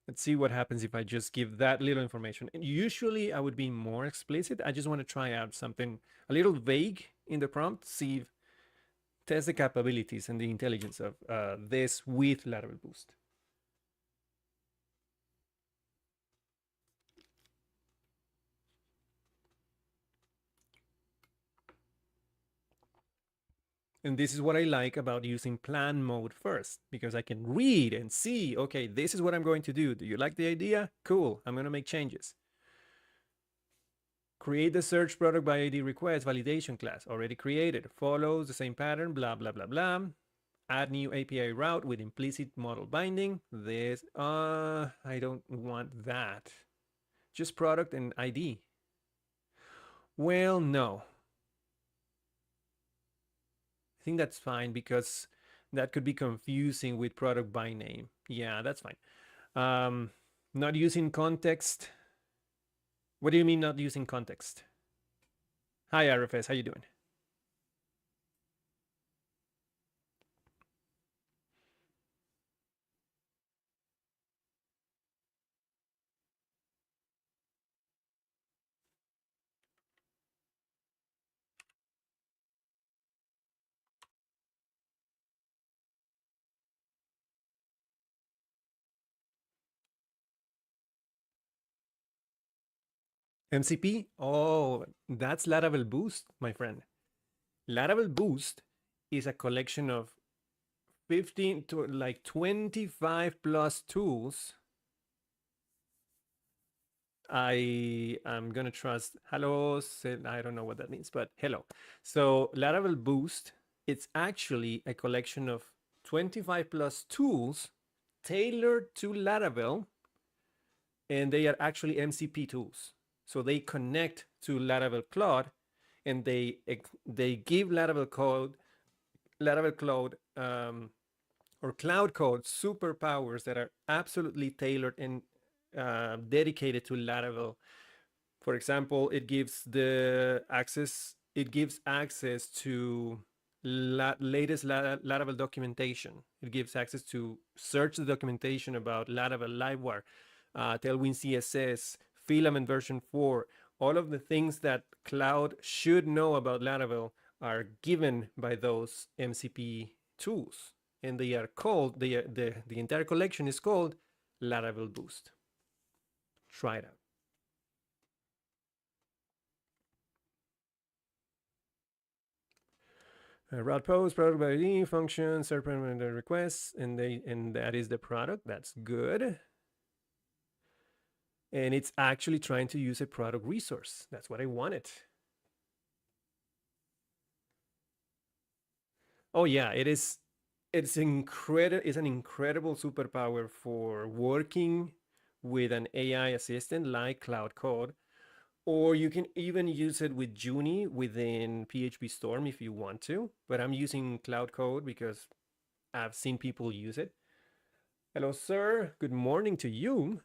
Let's see what happens if I just give that little information. And usually I would be more explicit. I just want to try out something a little vague in the prompt, test the capabilities and the intelligence of this with Laravel Boost. And this is what I like about using plan mode first, because I can read and see, okay, this is what I'm going to do. Do you like the idea? Cool, I'm going to make changes. Create the search product by ID request validation class, already created. Follows the same pattern, blah, blah, blah, blah. Add new API route with implicit model binding. This, I don't want that. Just product and ID. Well, no. I think that's fine because that could be confusing with product by name. Yeah, that's fine. Not using context. What do you mean not using context? Hi, RFS. How you doing? MCP? Oh, that's Laravel Boost, my friend. Laravel Boost is a collection of 15 to like 25 plus tools. I am gonna trust hello. I don't know what that means, but hello. So Laravel Boost, it's actually a collection of 25 plus tools tailored to Laravel, and they are actually MCP tools. So they connect to Laravel Cloud, and they give Laravel Cloud, or Cloud Code superpowers that are absolutely tailored and dedicated to Laravel. For example, it gives access to latest Laravel documentation. It gives access to search the documentation about Laravel Livewire, Tailwind CSS, Filament version 4. All of the things that Cloud should know about Laravel are given by those MCP tools, and they are called the entire collection is called Laravel Boost. Try it out. Route post, product by ID, function, serpent requests, and that is the product. That's good. And it's actually trying to use a product resource. That's what I wanted. Oh yeah, it is. It's incredible. It's an incredible superpower for working with an AI assistant like Cloud Code, or you can even use it with Junie within PHP Storm if you want to. But I'm using Cloud Code because I've seen people use it. Hello, sir. Good morning to you,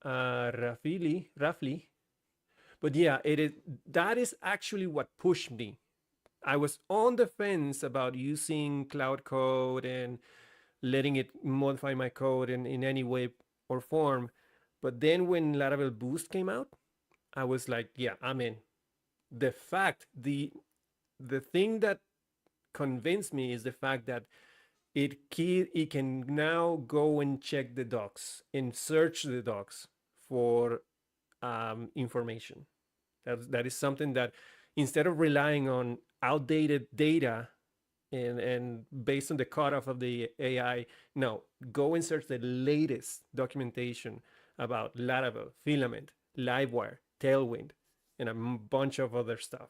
Rafli. But yeah, it is. That is actually what pushed me. I was on the fence about using Cloud Code and letting it modify my code in any way or form. But then when Laravel Boost came out, I was like, yeah, I'm in. The fact, the thing that convinced me is the fact that it can now go and check the docs and search the docs for information. That is something that instead of relying on outdated data and based on the cutoff of the AI, no, go and search the latest documentation about Laravel, Filament, Livewire, Tailwind, and a bunch of other stuff.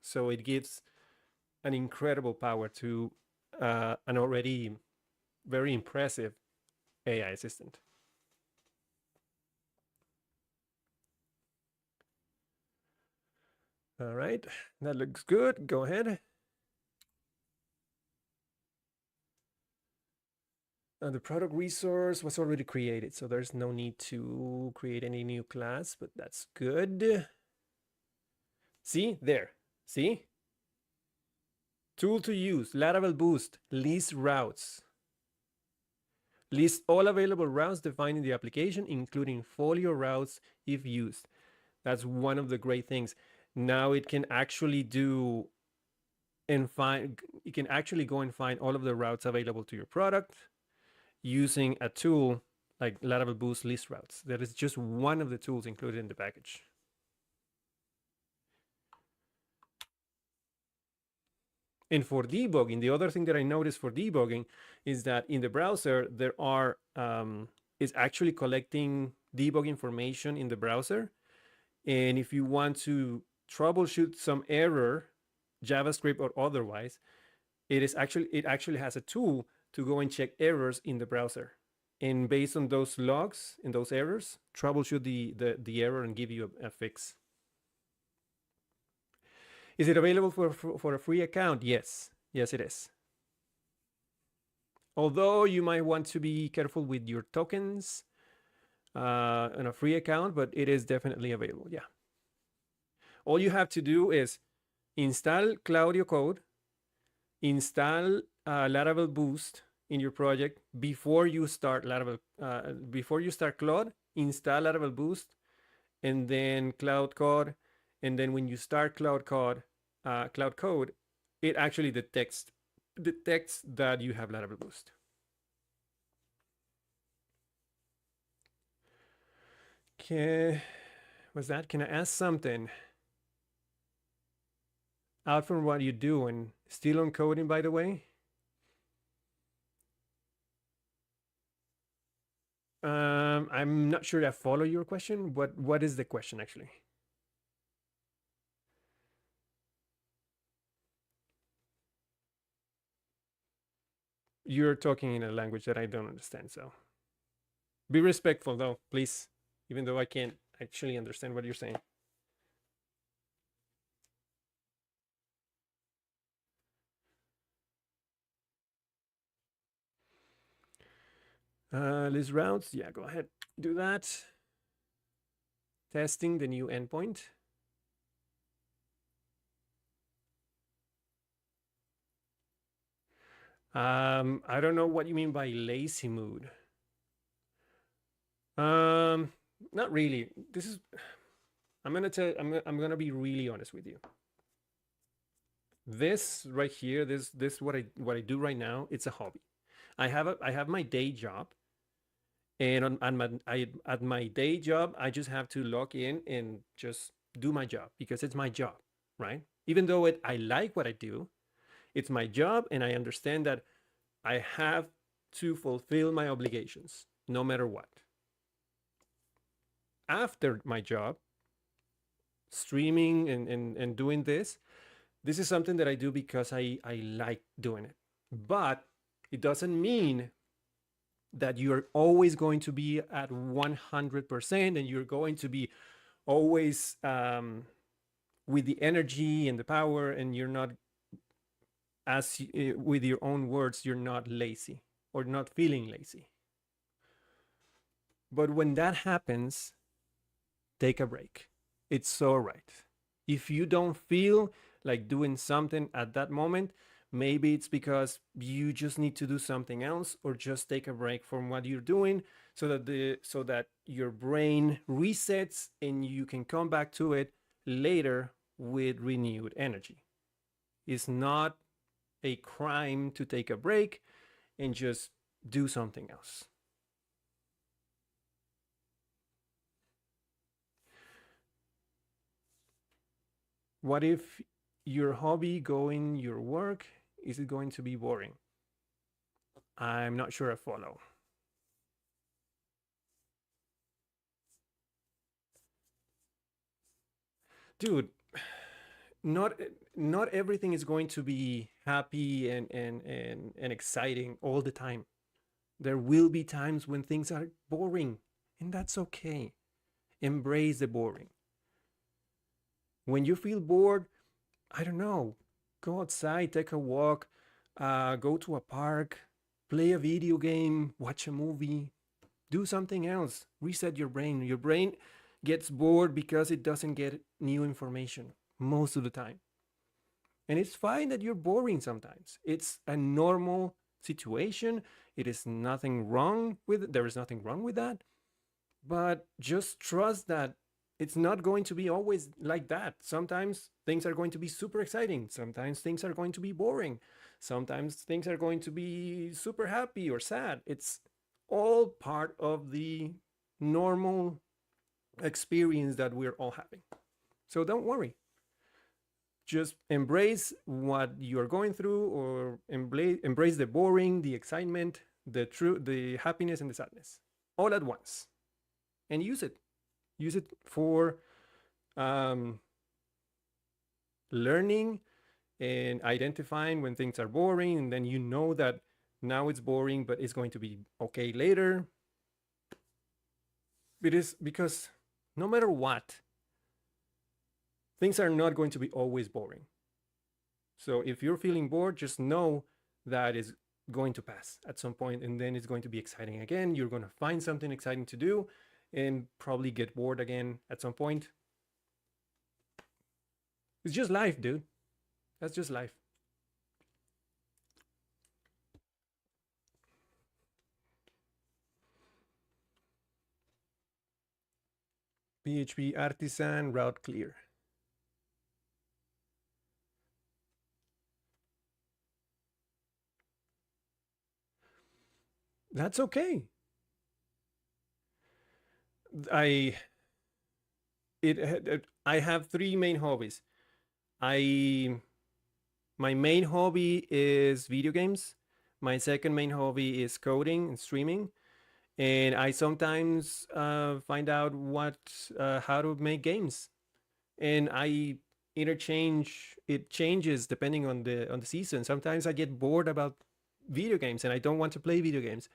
So it gives an incredible power to an already very impressive AI assistant. All right, that looks good. Go ahead. The product resource was already created, so there's no need to create any new class, but that's good. See, there. See? Tool to use, Laravel Boost, list routes. List all available routes defined in the application, including folio routes if used. That's one of the great things. Now it can actually do and find, you can actually go and find all of the routes available to your product using a tool like Laravel Boost list routes. That is just one of the tools included in the package. And for debugging, the other thing that I noticed for debugging is that in the browser, there are, it's actually collecting debug information in the browser. And if you want to troubleshoot some error, JavaScript or otherwise, it actually has a tool to go and check errors in the browser. And based on those logs and those errors, troubleshoot the error and give you a fix. Is it available for a free account? Yes. Yes, it is. Although you might want to be careful with your tokens on a free account, but it is definitely available. Yeah. All you have to do is install Claudio Code, install Laravel Boost in your project before you start Laravel. Before you start Claude, install Laravel Boost, and then Cloud Code, and then when you start Cloud Code, it actually detects that you have Laravel Boost. Okay, what's that? Can I ask something? Out from what you do and still on coding, by the way. I'm not sure I follow your question. What is the question actually? You're talking in a language that I don't understand, so be respectful though, please, even though I can't actually understand what you're saying. List routes, yeah, go ahead, do that. Testing the new endpoint. I don't know what you mean by lazy mood. Not really. This is, I'm gonna be really honest with you. This right here, this what I do right now, it's a hobby. I have my day job, and at my day job, I just have to log in and just do my job because it's my job, right? Even though I like what I do, it's my job, and I understand that I have to fulfill my obligations no matter what. After my job, streaming and doing this is something that I do because I like doing it. But it doesn't mean that you're always going to be at 100% and you're going to be always with the energy and the power, and you're not, as with your own words, you're not lazy or not feeling lazy. But when that happens, take a break. It's all right. If you don't feel like doing something at that moment, maybe it's because you just need to do something else, or just take a break from what you're doing so that your brain resets and you can come back to it later with renewed energy. It's not a crime to take a break and just do something else. What if your hobby going your work, is it going to be boring? I'm not sure I follow. Dude, not not everything is going to be happy and exciting all the time. There will be times when things are boring, and that's okay. Embrace the boring. When you feel bored, I don't know, go outside, take a walk, go to a park, play a video game, watch a movie, do something else, reset your brain. Your brain gets bored because it doesn't get new information most of the time. And it's fine that you're boring sometimes. It's a normal situation. It is nothing wrong with it. There is nothing wrong with that. But just trust that it's not going to be always like that. Sometimes things are going to be super exciting. Sometimes things are going to be boring. Sometimes things are going to be super happy or sad. It's all part of the normal experience that we're all having. So don't worry. Just embrace what you're going through, or embrace the boring, the excitement, the happiness and the sadness all at once, and use it for um, learning and identifying when things are boring, and then you know that now it's boring but it's going to be okay later. It is because no matter what, things are not going to be always boring. So if you're feeling bored, just know that is going to pass at some point, and then it's going to be exciting again. You're going to find something exciting to do and probably get bored again at some point. It's just life, dude. That's just life. PHP artisan route clear. That's okay. I I have three main hobbies. I My main hobby is video games. My second main hobby is coding and streaming. And I sometimes find out how to make games, and I interchange. It changes depending on the season. Sometimes I get bored about video games and I don't want to play video games.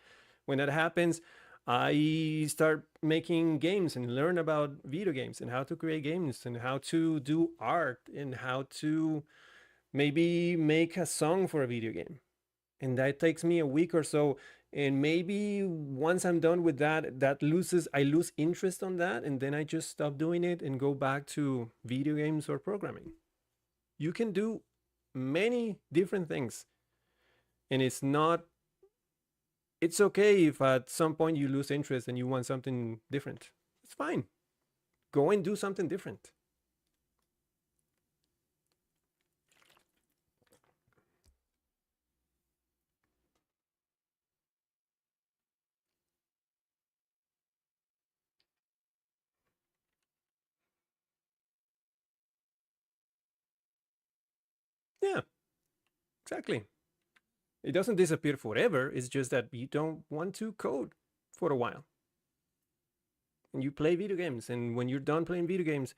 When that happens, I start making games and learn about video games and how to create games and how to do art and how to maybe make a song for a video game. And that takes me a week or so. And maybe once I'm done with that, I lose interest on that, and then I just stop doing it and go back to video games or programming. You can do many different things, and it's okay if at some point you lose interest and you want something different. It's fine. Go and do something different. Yeah, exactly. It doesn't disappear forever. It's just that you don't want to code for a while. And you play video games. And when you're done playing video games,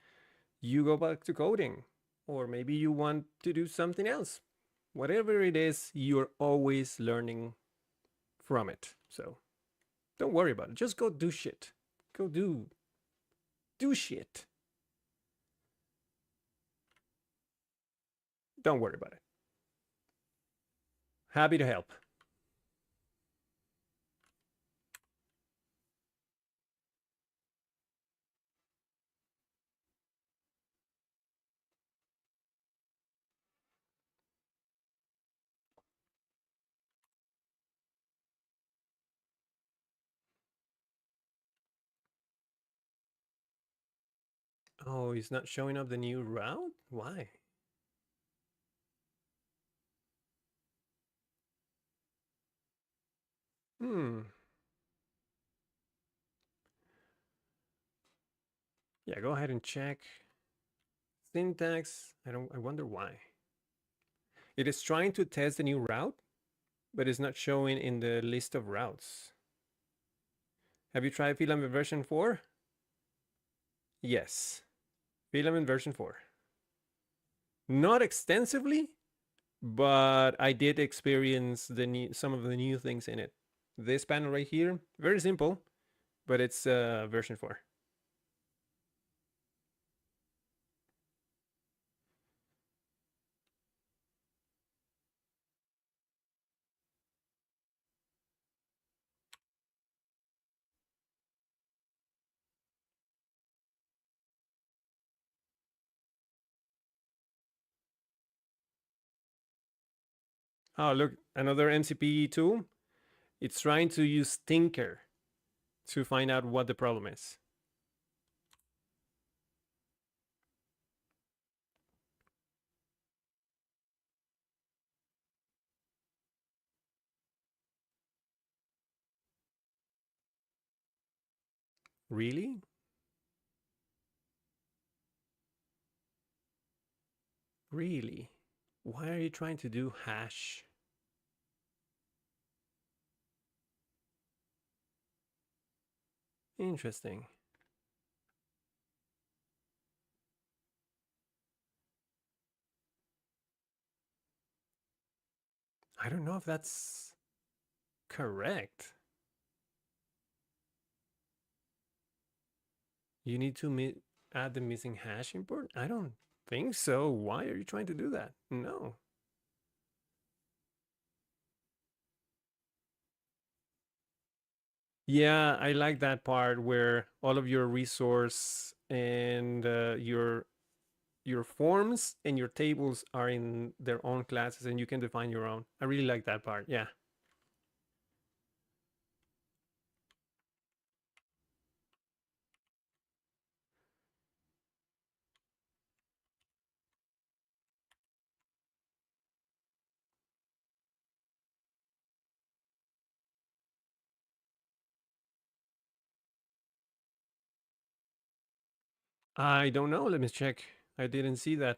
you go back to coding. Or maybe you want to do something else. Whatever it is, you're always learning from it. So don't worry about it. Just go do shit. Go do shit. Don't worry about it. Happy to help. Oh, he's not showing up the new route? Why? Hmm. Yeah, go ahead and check. Syntax. I wonder why. It is trying to test the new route, but it's not showing in the list of routes. Have you tried Filament version 4? Yes. Filament version 4. Not extensively, but I did experience some of the new things in it. This panel right here, very simple, but it's version 4. Oh, look, another MCP tool. It's trying to use Tinker to find out what the problem is. Really? Really? Why are you trying to do hash? Interesting. I don't know if that's correct. You need to add the missing hash import? I don't think so. Why are you trying to do that? No. Yeah, I like that part where all of your resource and your forms and your tables are in their own classes and you can define your own. I really like that part. Yeah. I don't know. Let me check. I didn't see that.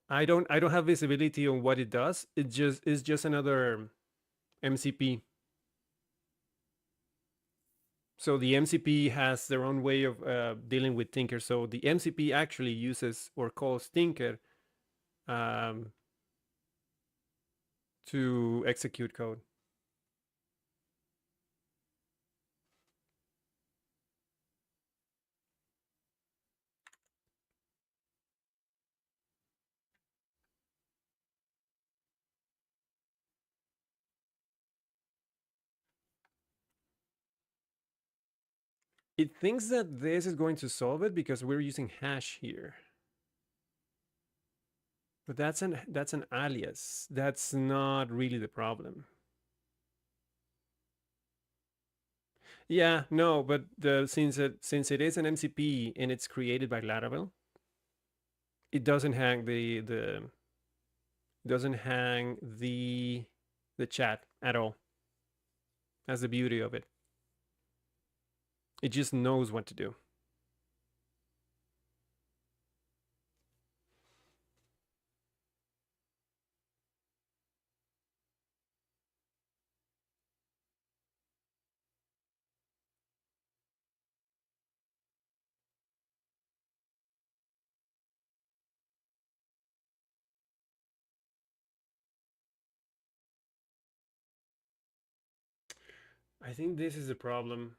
I don't have visibility on what it does. It's just another MCP. So the MCP has their own way of dealing with Tinker. So the MCP actually uses or calls Tinker um, to execute code. It thinks that this is going to solve it because we're using hash here. But that's an alias. That's not really the problem. Yeah, no, but since it is an MCP and it's created by Laravel, it doesn't hang the doesn't hang the chat at all. That's the beauty of it. It just knows what to do. I think this is the problem.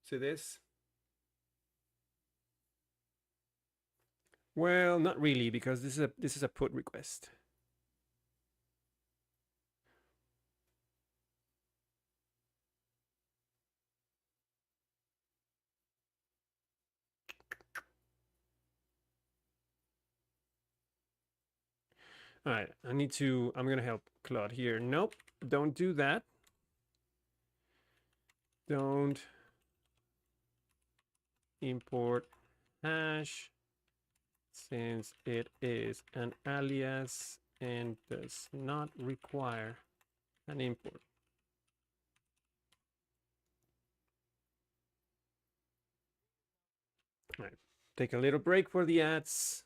See this? Well, not really, because this is a put request. All right, I'm gonna help Claude here. Nope, don't do that. Don't import hash since it is an alias and does not require an import. All right, take a little break for the ads.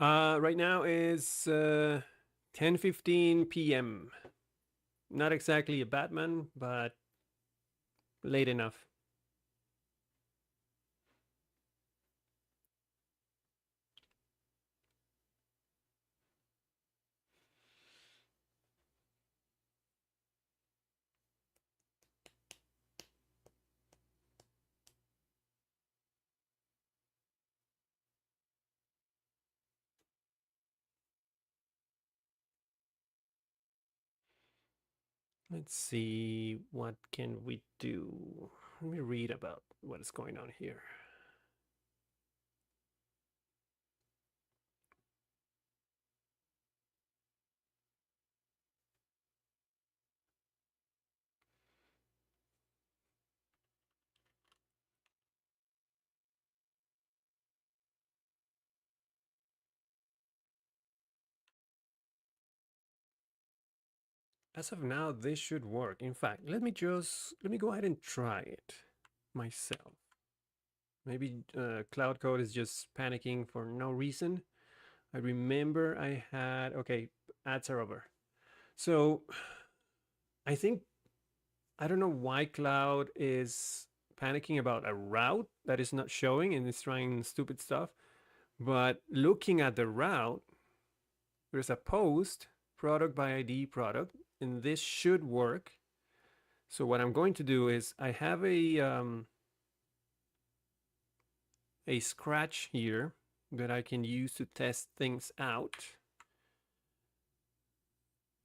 Right now is 10:15 p.m. Not exactly a Batman, but late enough. Let's see, what can we do? Let me read about what is going on here. As of now, this should work. In fact, let me go ahead and try it myself. Maybe Cloud Code is just panicking for no reason. I remember I had, okay, ads are over. So I think, I don't know why Cloud is panicking about a route that is not showing and is trying stupid stuff. But looking at the route, there's a post, product by ID product, and this should work. So what I'm going to do is I have a scratch here that I can use to test things out.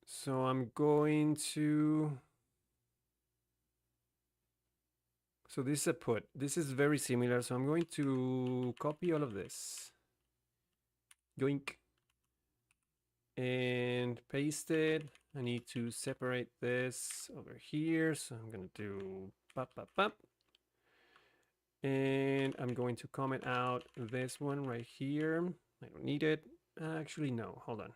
So I'm going to, so this is a put. This is very similar. So I'm going to copy all of this. Yoink. And paste it. I need to separate this over here. So I'm going to do pop, pop, pop. And I'm going to comment out this one right here. I don't need it. Actually, no, hold on.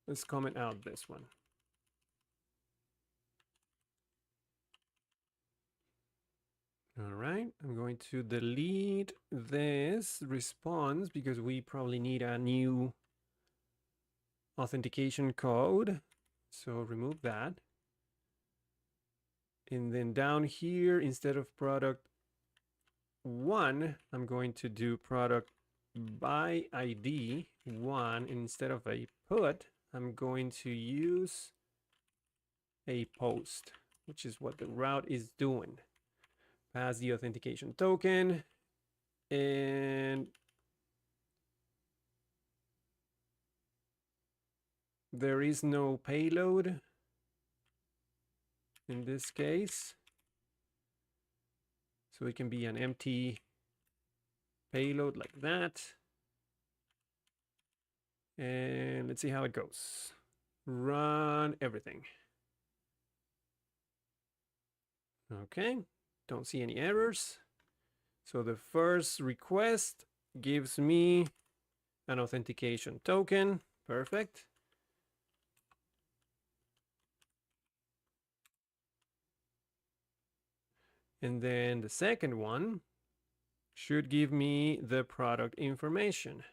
Let's comment out this one. All right, I'm going to delete this response because we probably need a new authentication code. So remove that. And then down here, instead of product one, I'm going to do product by ID one. Instead of a put, I'm going to use a post, which is what the route is doing. Pass the authentication token, and there is no payload in this case. So it can be an empty payload like that. And let's see how it goes. Run everything. Okay, don't see any errors. So the first request gives me an authentication token. Perfect. And then the second one should give me the product information.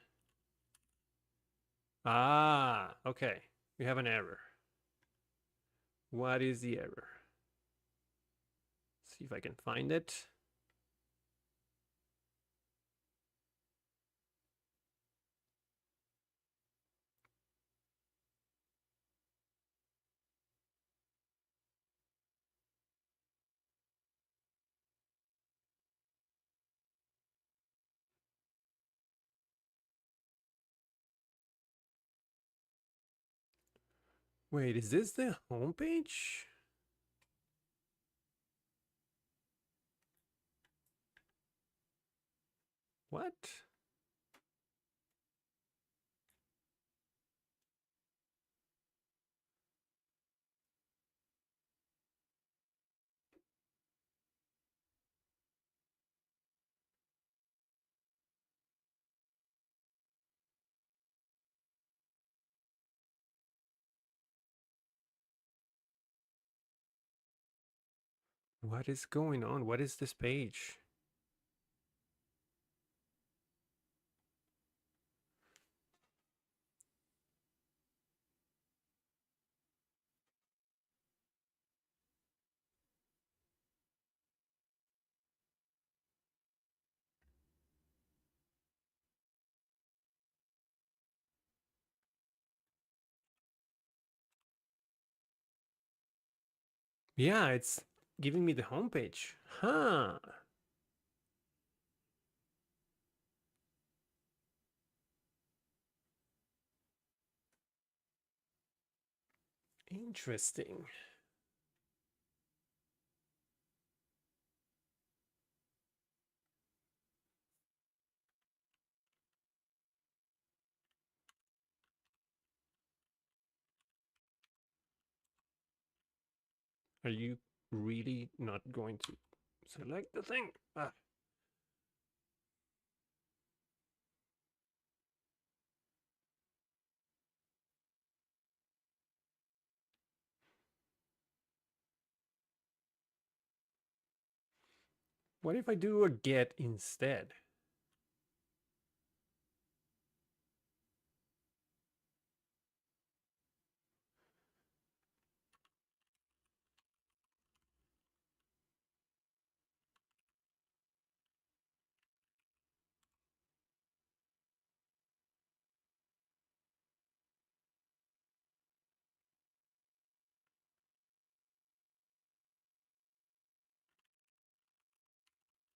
Ah, okay. We have an error. What is the error? See if I can find it. Wait, is this the homepage? What? What is going on? What is this page? Yeah, it's giving me the homepage. Huh. Interesting. Are you really not going to select the thing? Ah. What if I do a get instead?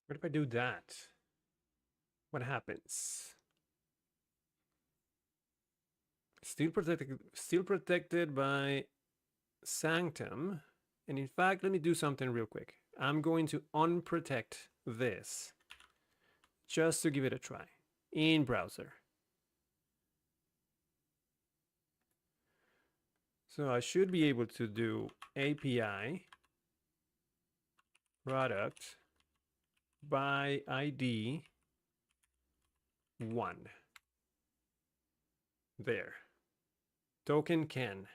What if I do that? What happens? Still protected by Sanctum. And in fact, let me do something real quick. I'm going to unprotect this just to give it a try in browser. So I should be able to do API product by ID 1. There. Token can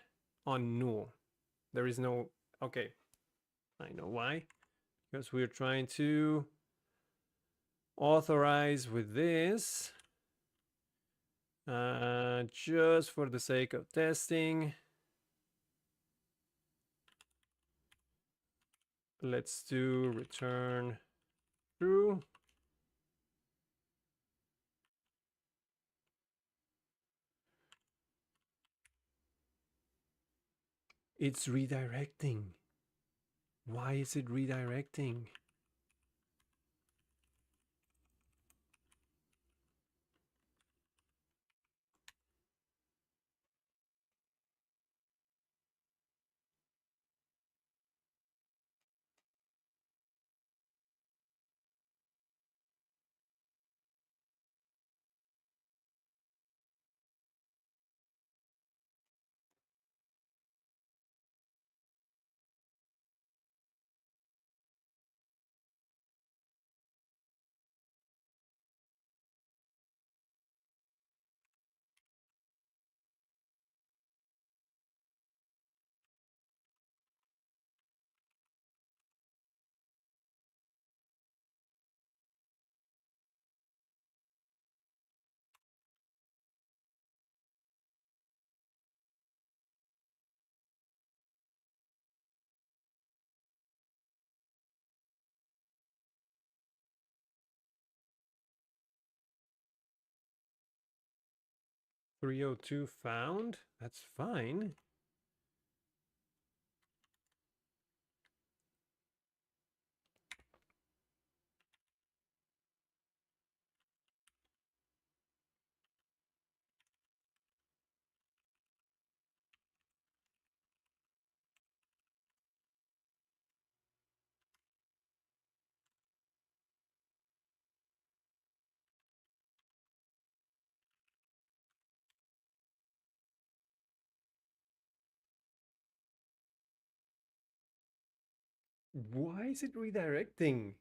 on null. There is no, okay, I know why. Because we're trying to authorize with this just for the sake of testing. Let's do return true. It's redirecting. Why is it redirecting? .302 found. That's fine. Why is it redirecting?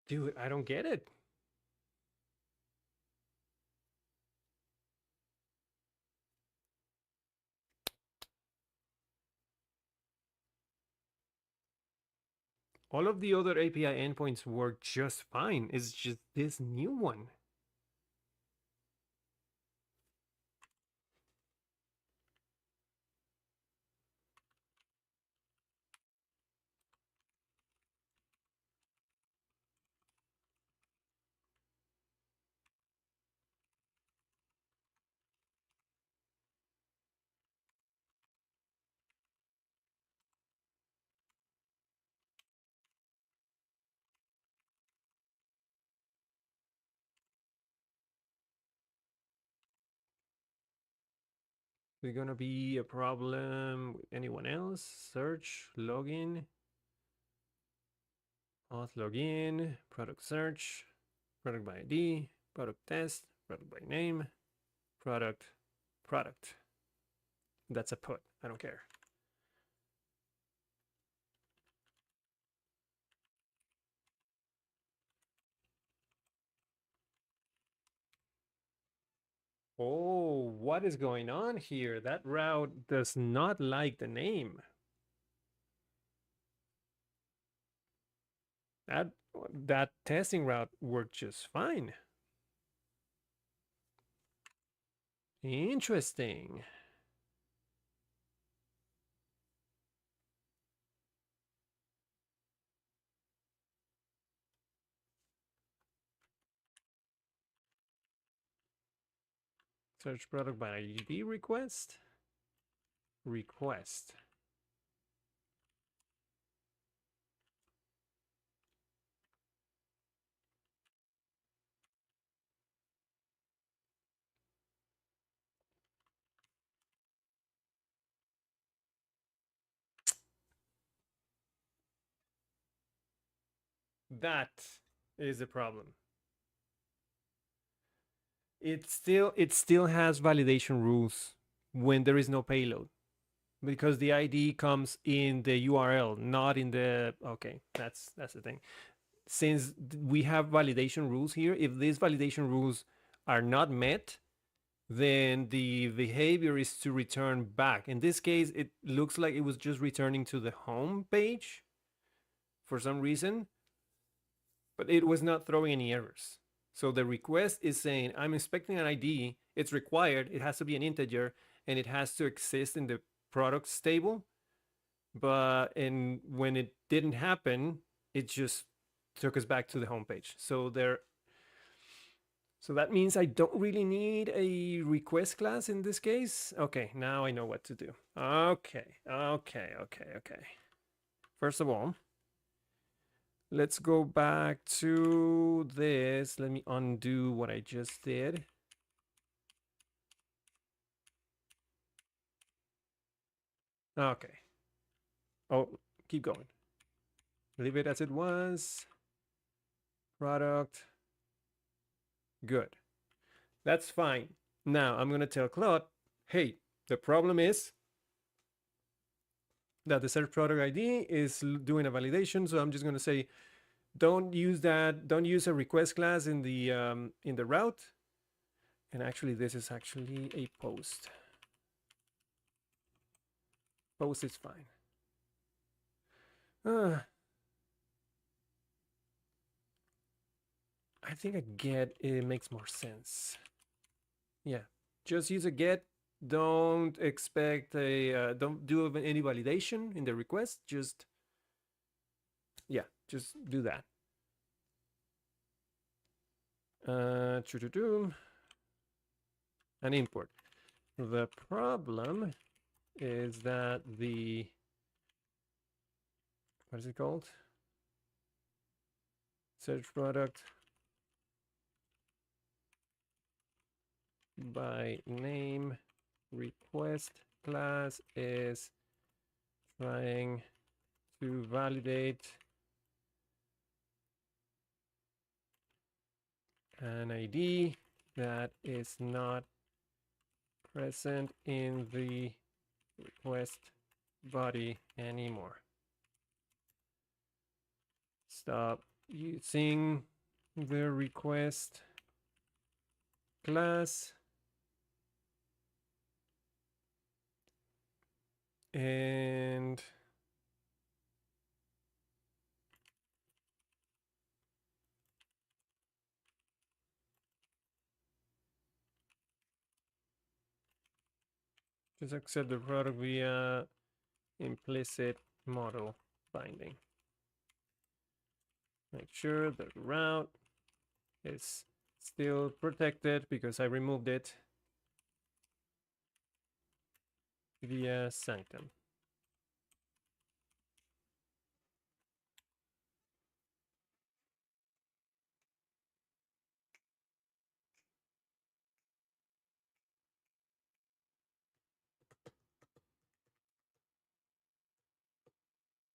Dude, I don't get it. All of the other API endpoints work just fine. It's just this new one. Is it gonna be a problem with anyone else? Search, login, auth login, product search, product by ID, product test, product by name, product. That's a put. I don't care. Oh, what is going on here? That route does not like the name. That that testing route worked just fine. Interesting. Search product by ID request. Request. That is the problem. It still has validation rules when there is no payload because the ID comes in the URL, not in the okay, that's the thing. Since we have validation rules here, if these validation rules are not met, then the behavior is to return back. In this case, it looks like it was just returning to the home page for some reason, but it was not throwing any errors. So the request is saying, I'm expecting an ID. It's required. It has to be an integer and it has to exist in the products table. But when it didn't happen, it just took us back to the home page. So that means I don't really need a request class in this case. Okay, now I know what to do. Okay. First of all, let's go back to this. Let me undo what I just did. Okay. Oh, keep going. Leave it as it was. Product. Good. That's fine. Now I'm going to tell Claude, hey, the problem is that the search product ID is doing a validation. So I'm just going to say, don't use that. Don't use a request class in the route. And actually, this is actually a post. Post is fine. I think a get it makes more sense. Yeah, just use a get. Don't expect don't do any validation in the request. Just do that. An import. The problem is that what is it called? Search product by name request class is trying to validate an ID that is not present in the request body anymore. Stop using the request class and just accept the product via implicit model binding. Make sure the route is still protected because I removed it via sanctum.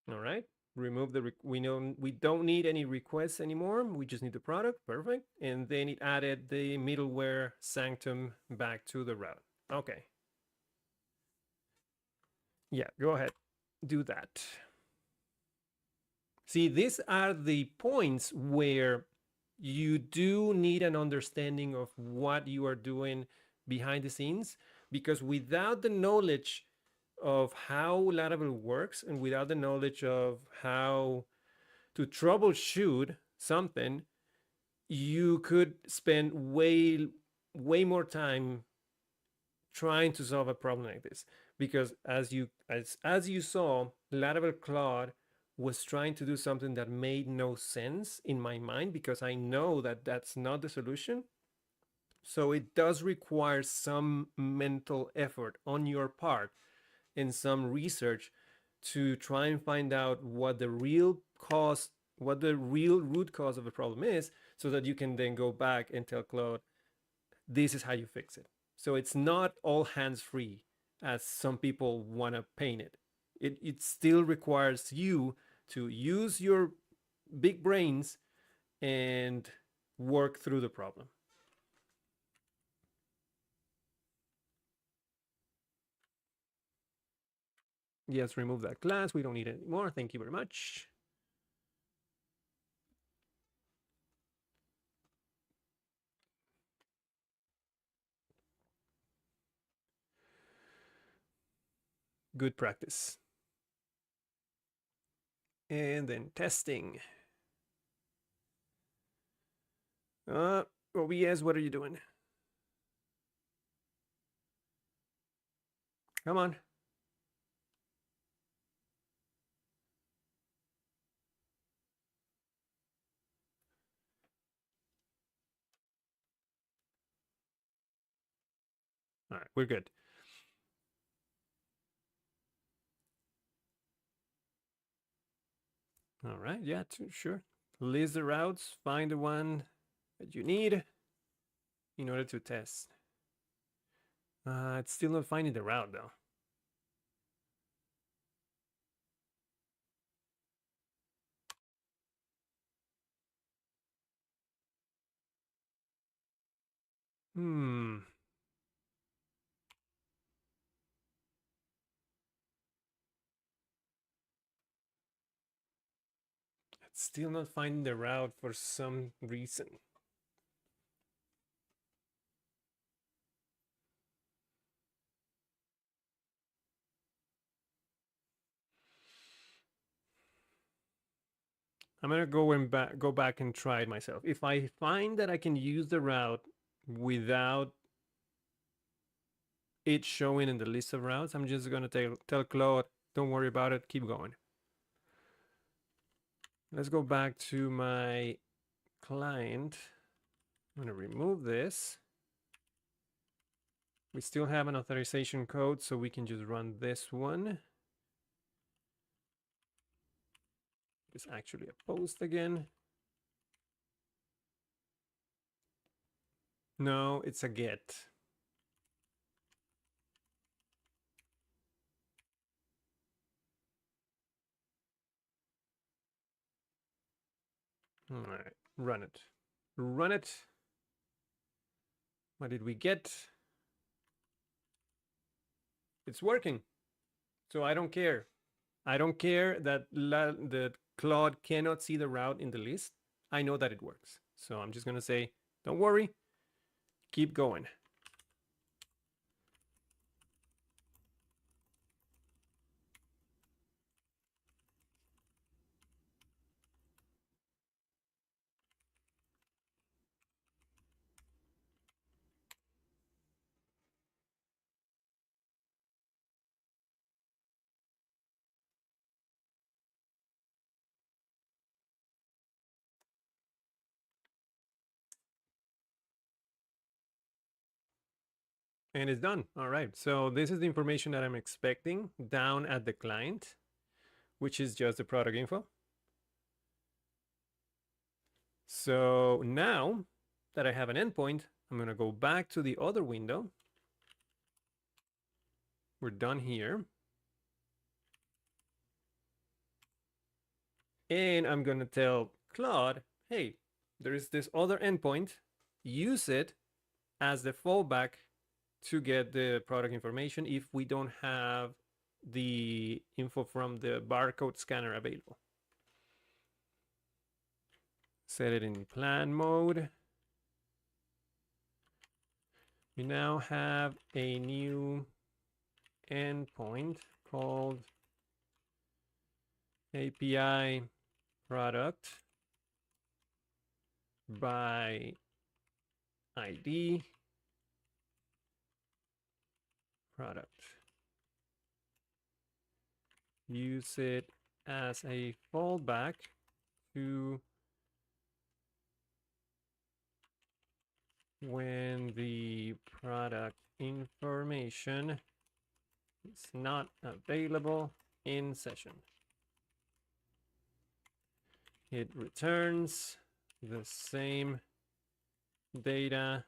All right. Remove the we don't need any requests anymore. We just need the product. Perfect. And then it added the middleware sanctum back to the route. Okay. Yeah, go ahead. Do that. See, these are the points where you do need an understanding of what you are doing behind the scenes, because without the knowledge of how Laravel works and without the knowledge of how to troubleshoot something, you could spend way more time trying to solve a problem like this, because as you saw, Laravel Claude was trying to do something that made no sense in my mind, because I know that that's not the solution. So it does require some mental effort on your part and some research to try and find out what the real cause, what the real root cause of the problem is, so that you can then go back and tell Claude, this is how you fix it. So it's not all hands free as some people want to paint it. It still requires you to use your big brains and work through the problem. Yes, remove that class. We don't need it anymore. Thank you very much. Good practice. And then testing. OBS, what are you doing? Come on. All right, we're good. All right, yeah, sure. List the routes, find the one that you need in order to test. It's still not finding the route though. Hmm. It's still not finding the route for some reason. I'm gonna go back and try it myself. If I find that I can use the route without it showing in the list of routes, I'm just gonna tell Claude, don't worry about it, keep going. Let's go back to my client. I'm gonna remove this. We still have an authorization code, so we can just run this one. It's actually a post again. No, it's a get. All right, run it. Run it. What did we get? It's working. So I don't care. I don't care that that Claude cannot see the route in the list. I know that it works. So I'm just going to say, don't worry, keep going. And it's done. All right. So this is the information that I'm expecting down at the client, which is just the product info. So now that I have an endpoint, I'm going to go back to the other window. We're done here. And I'm going to tell Claude, hey, there is this other endpoint. Use it as the fallback to get the product information if we don't have the info from the barcode scanner available. Set it in plan mode. We now have a new endpoint called API product by ID product. Use it as a fallback to when the product information is not available in session. It returns the same data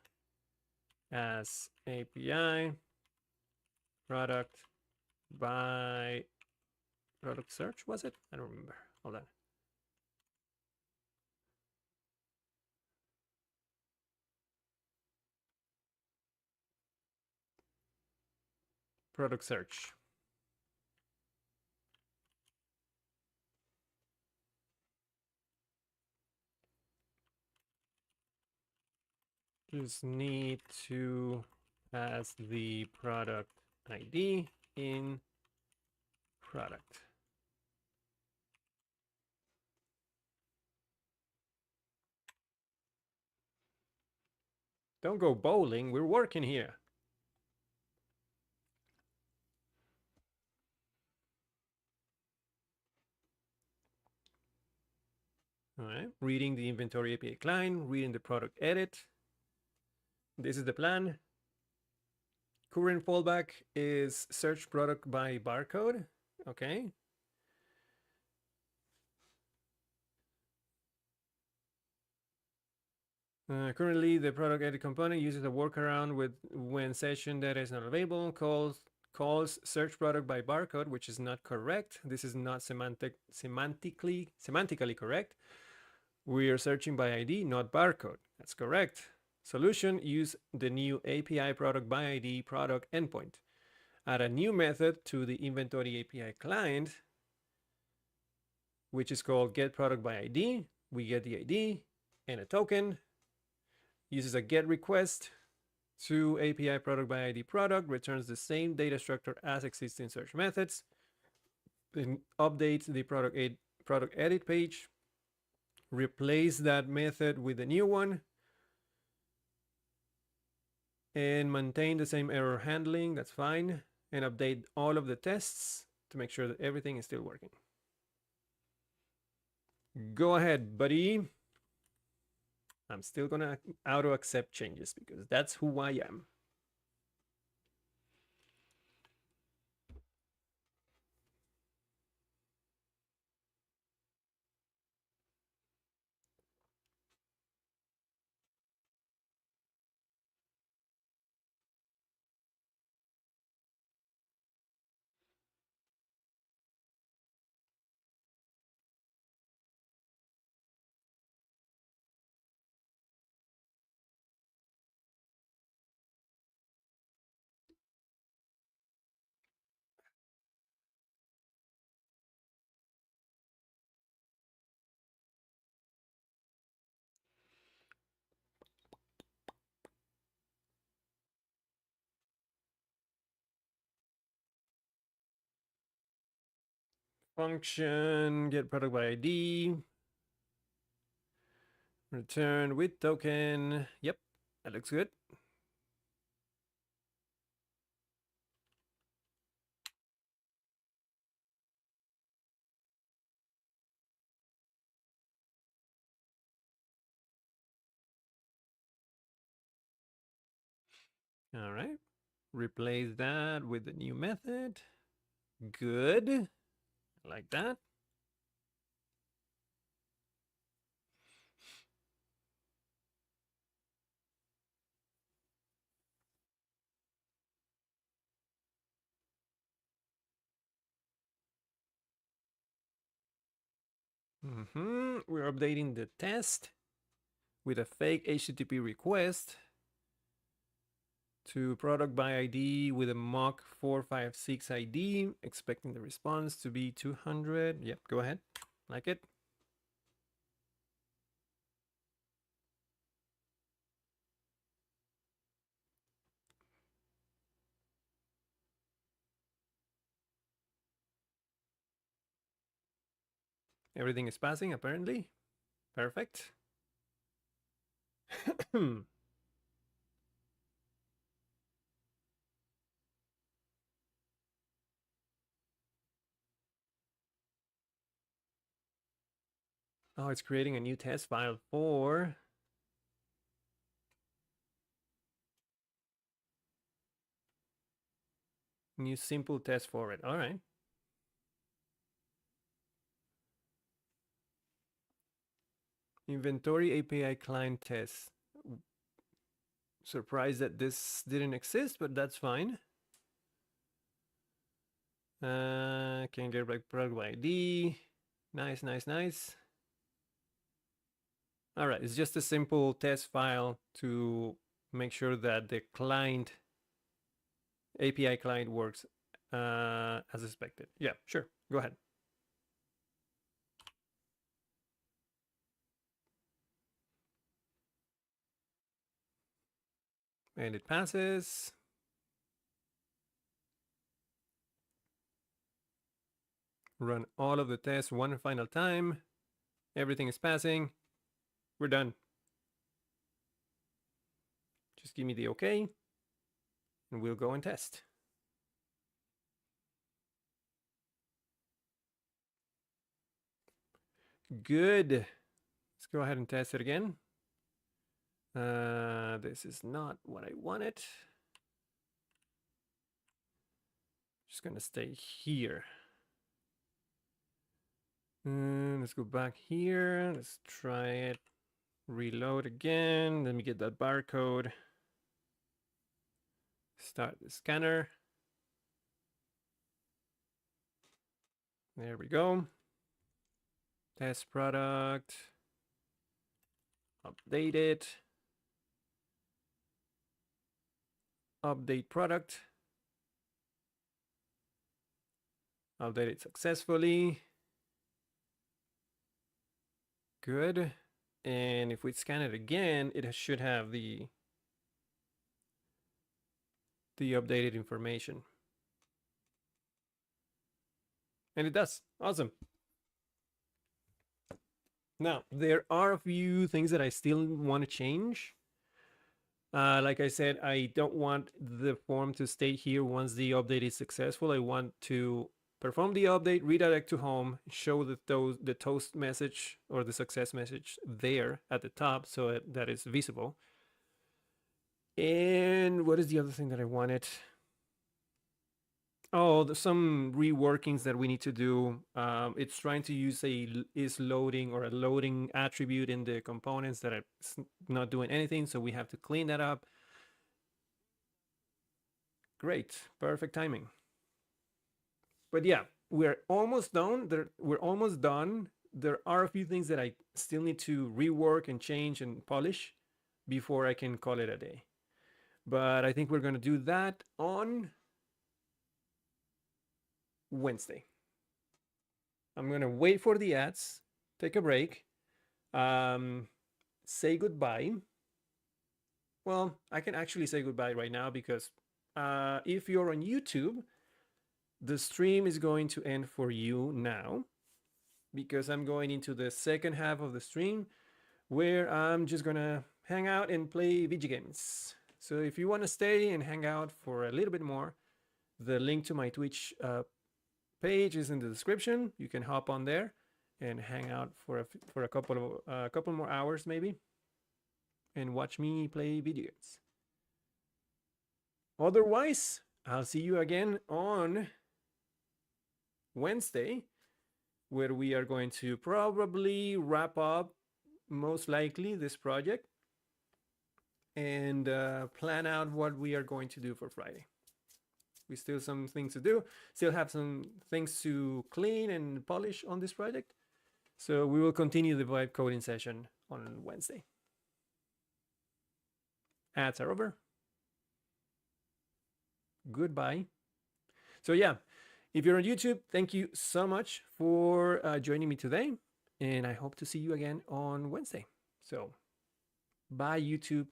as API product by product search, was it? I don't remember. Hold on. Product search. Just need to pass the product ID in product. Don't go bowling, we're working here. All right, reading the inventory API client, reading the product edit. This is the plan. Current fallback is search product by barcode. Okay. Currently, the product edit component uses a workaround with when session data is not available, calls search product by barcode, which is not correct. This is not semantically correct. We are searching by ID, not barcode. That's correct. Solution, use the new API product by ID product endpoint. Add a new method to the inventory API client, which is called get product by ID. We get the ID and a token. Uses a get request to API product by ID product, returns the same data structure as existing search methods. Then updates the product edit page. Replace that method with a new one. And maintain the same error handling, that's fine. And update all of the tests to make sure that everything is still working. Go ahead, buddy. I'm still gonna auto accept changes because that's who I am. Function get product by ID. Return with token. Yep, that looks good. All right. Replace that with the new method. Good. Like that. We're updating the test with a fake HTTP request to product by ID with a mock 456 ID, expecting the response to be 200. Yep, go ahead. Like it. Everything is passing, apparently. Perfect. Oh, it's creating a new test file for new simple test for it. All right. Inventory API client test. Surprised that this didn't exist, but that's fine. Can get back product ID. Nice, nice, nice. All right, it's just a simple test file to make sure that the client API client works as expected. Yeah, sure. Go ahead. And it passes. Run all of the tests one final time. Everything is passing. We're done. Just give me the okay, and we'll go and test. Good. Let's go ahead and test it again. This is not what I wanted. Just gonna stay here. Let's go back here. Let's try it. Reload again. Let me get that barcode. Start the scanner. There we go. Test product. Update it. Update product. Update it successfully. Good. And if we scan it again, it should have the updated information. And it does. Awesome. Now, there are a few things that I still want to change. Like I said, I don't want the form to stay here once the update is successful. I want to perform the update, redirect to home, show the toast message or the success message there at the top so that is visible. And what is the other thing that I wanted? Oh, there's some reworkings that we need to do. It's trying to use a is loading or a loading attribute in the components that are not doing anything. So we have to clean that up. Great, perfect timing. But yeah, we're almost done. We're almost done. There are a few things that I still need to rework and change and polish before I can call it a day. But I think we're going to do that on Wednesday. I'm going to wait for the ads, take a break, say goodbye. Well, I can actually say goodbye right now because if you're on YouTube, the stream is going to end for you now because I'm going into the second half of the stream where I'm just going to hang out and play video games. So if you want to stay and hang out for a little bit more, the link to my Twitch page is in the description. You can hop on there and hang out for a couple more hours maybe and watch me play video games. Otherwise, I'll see you again on Wednesday, where we are going to probably wrap up most likely this project and plan out what we are going to do for Friday. We still have some things to do, still have some things to clean and polish on this project. So we will continue the vibe coding session on Wednesday. Ads are over. goodbye. So yeah, if you're on YouTube, thank you so much for joining me today, and I hope to see you again on Wednesday. So bye, YouTube.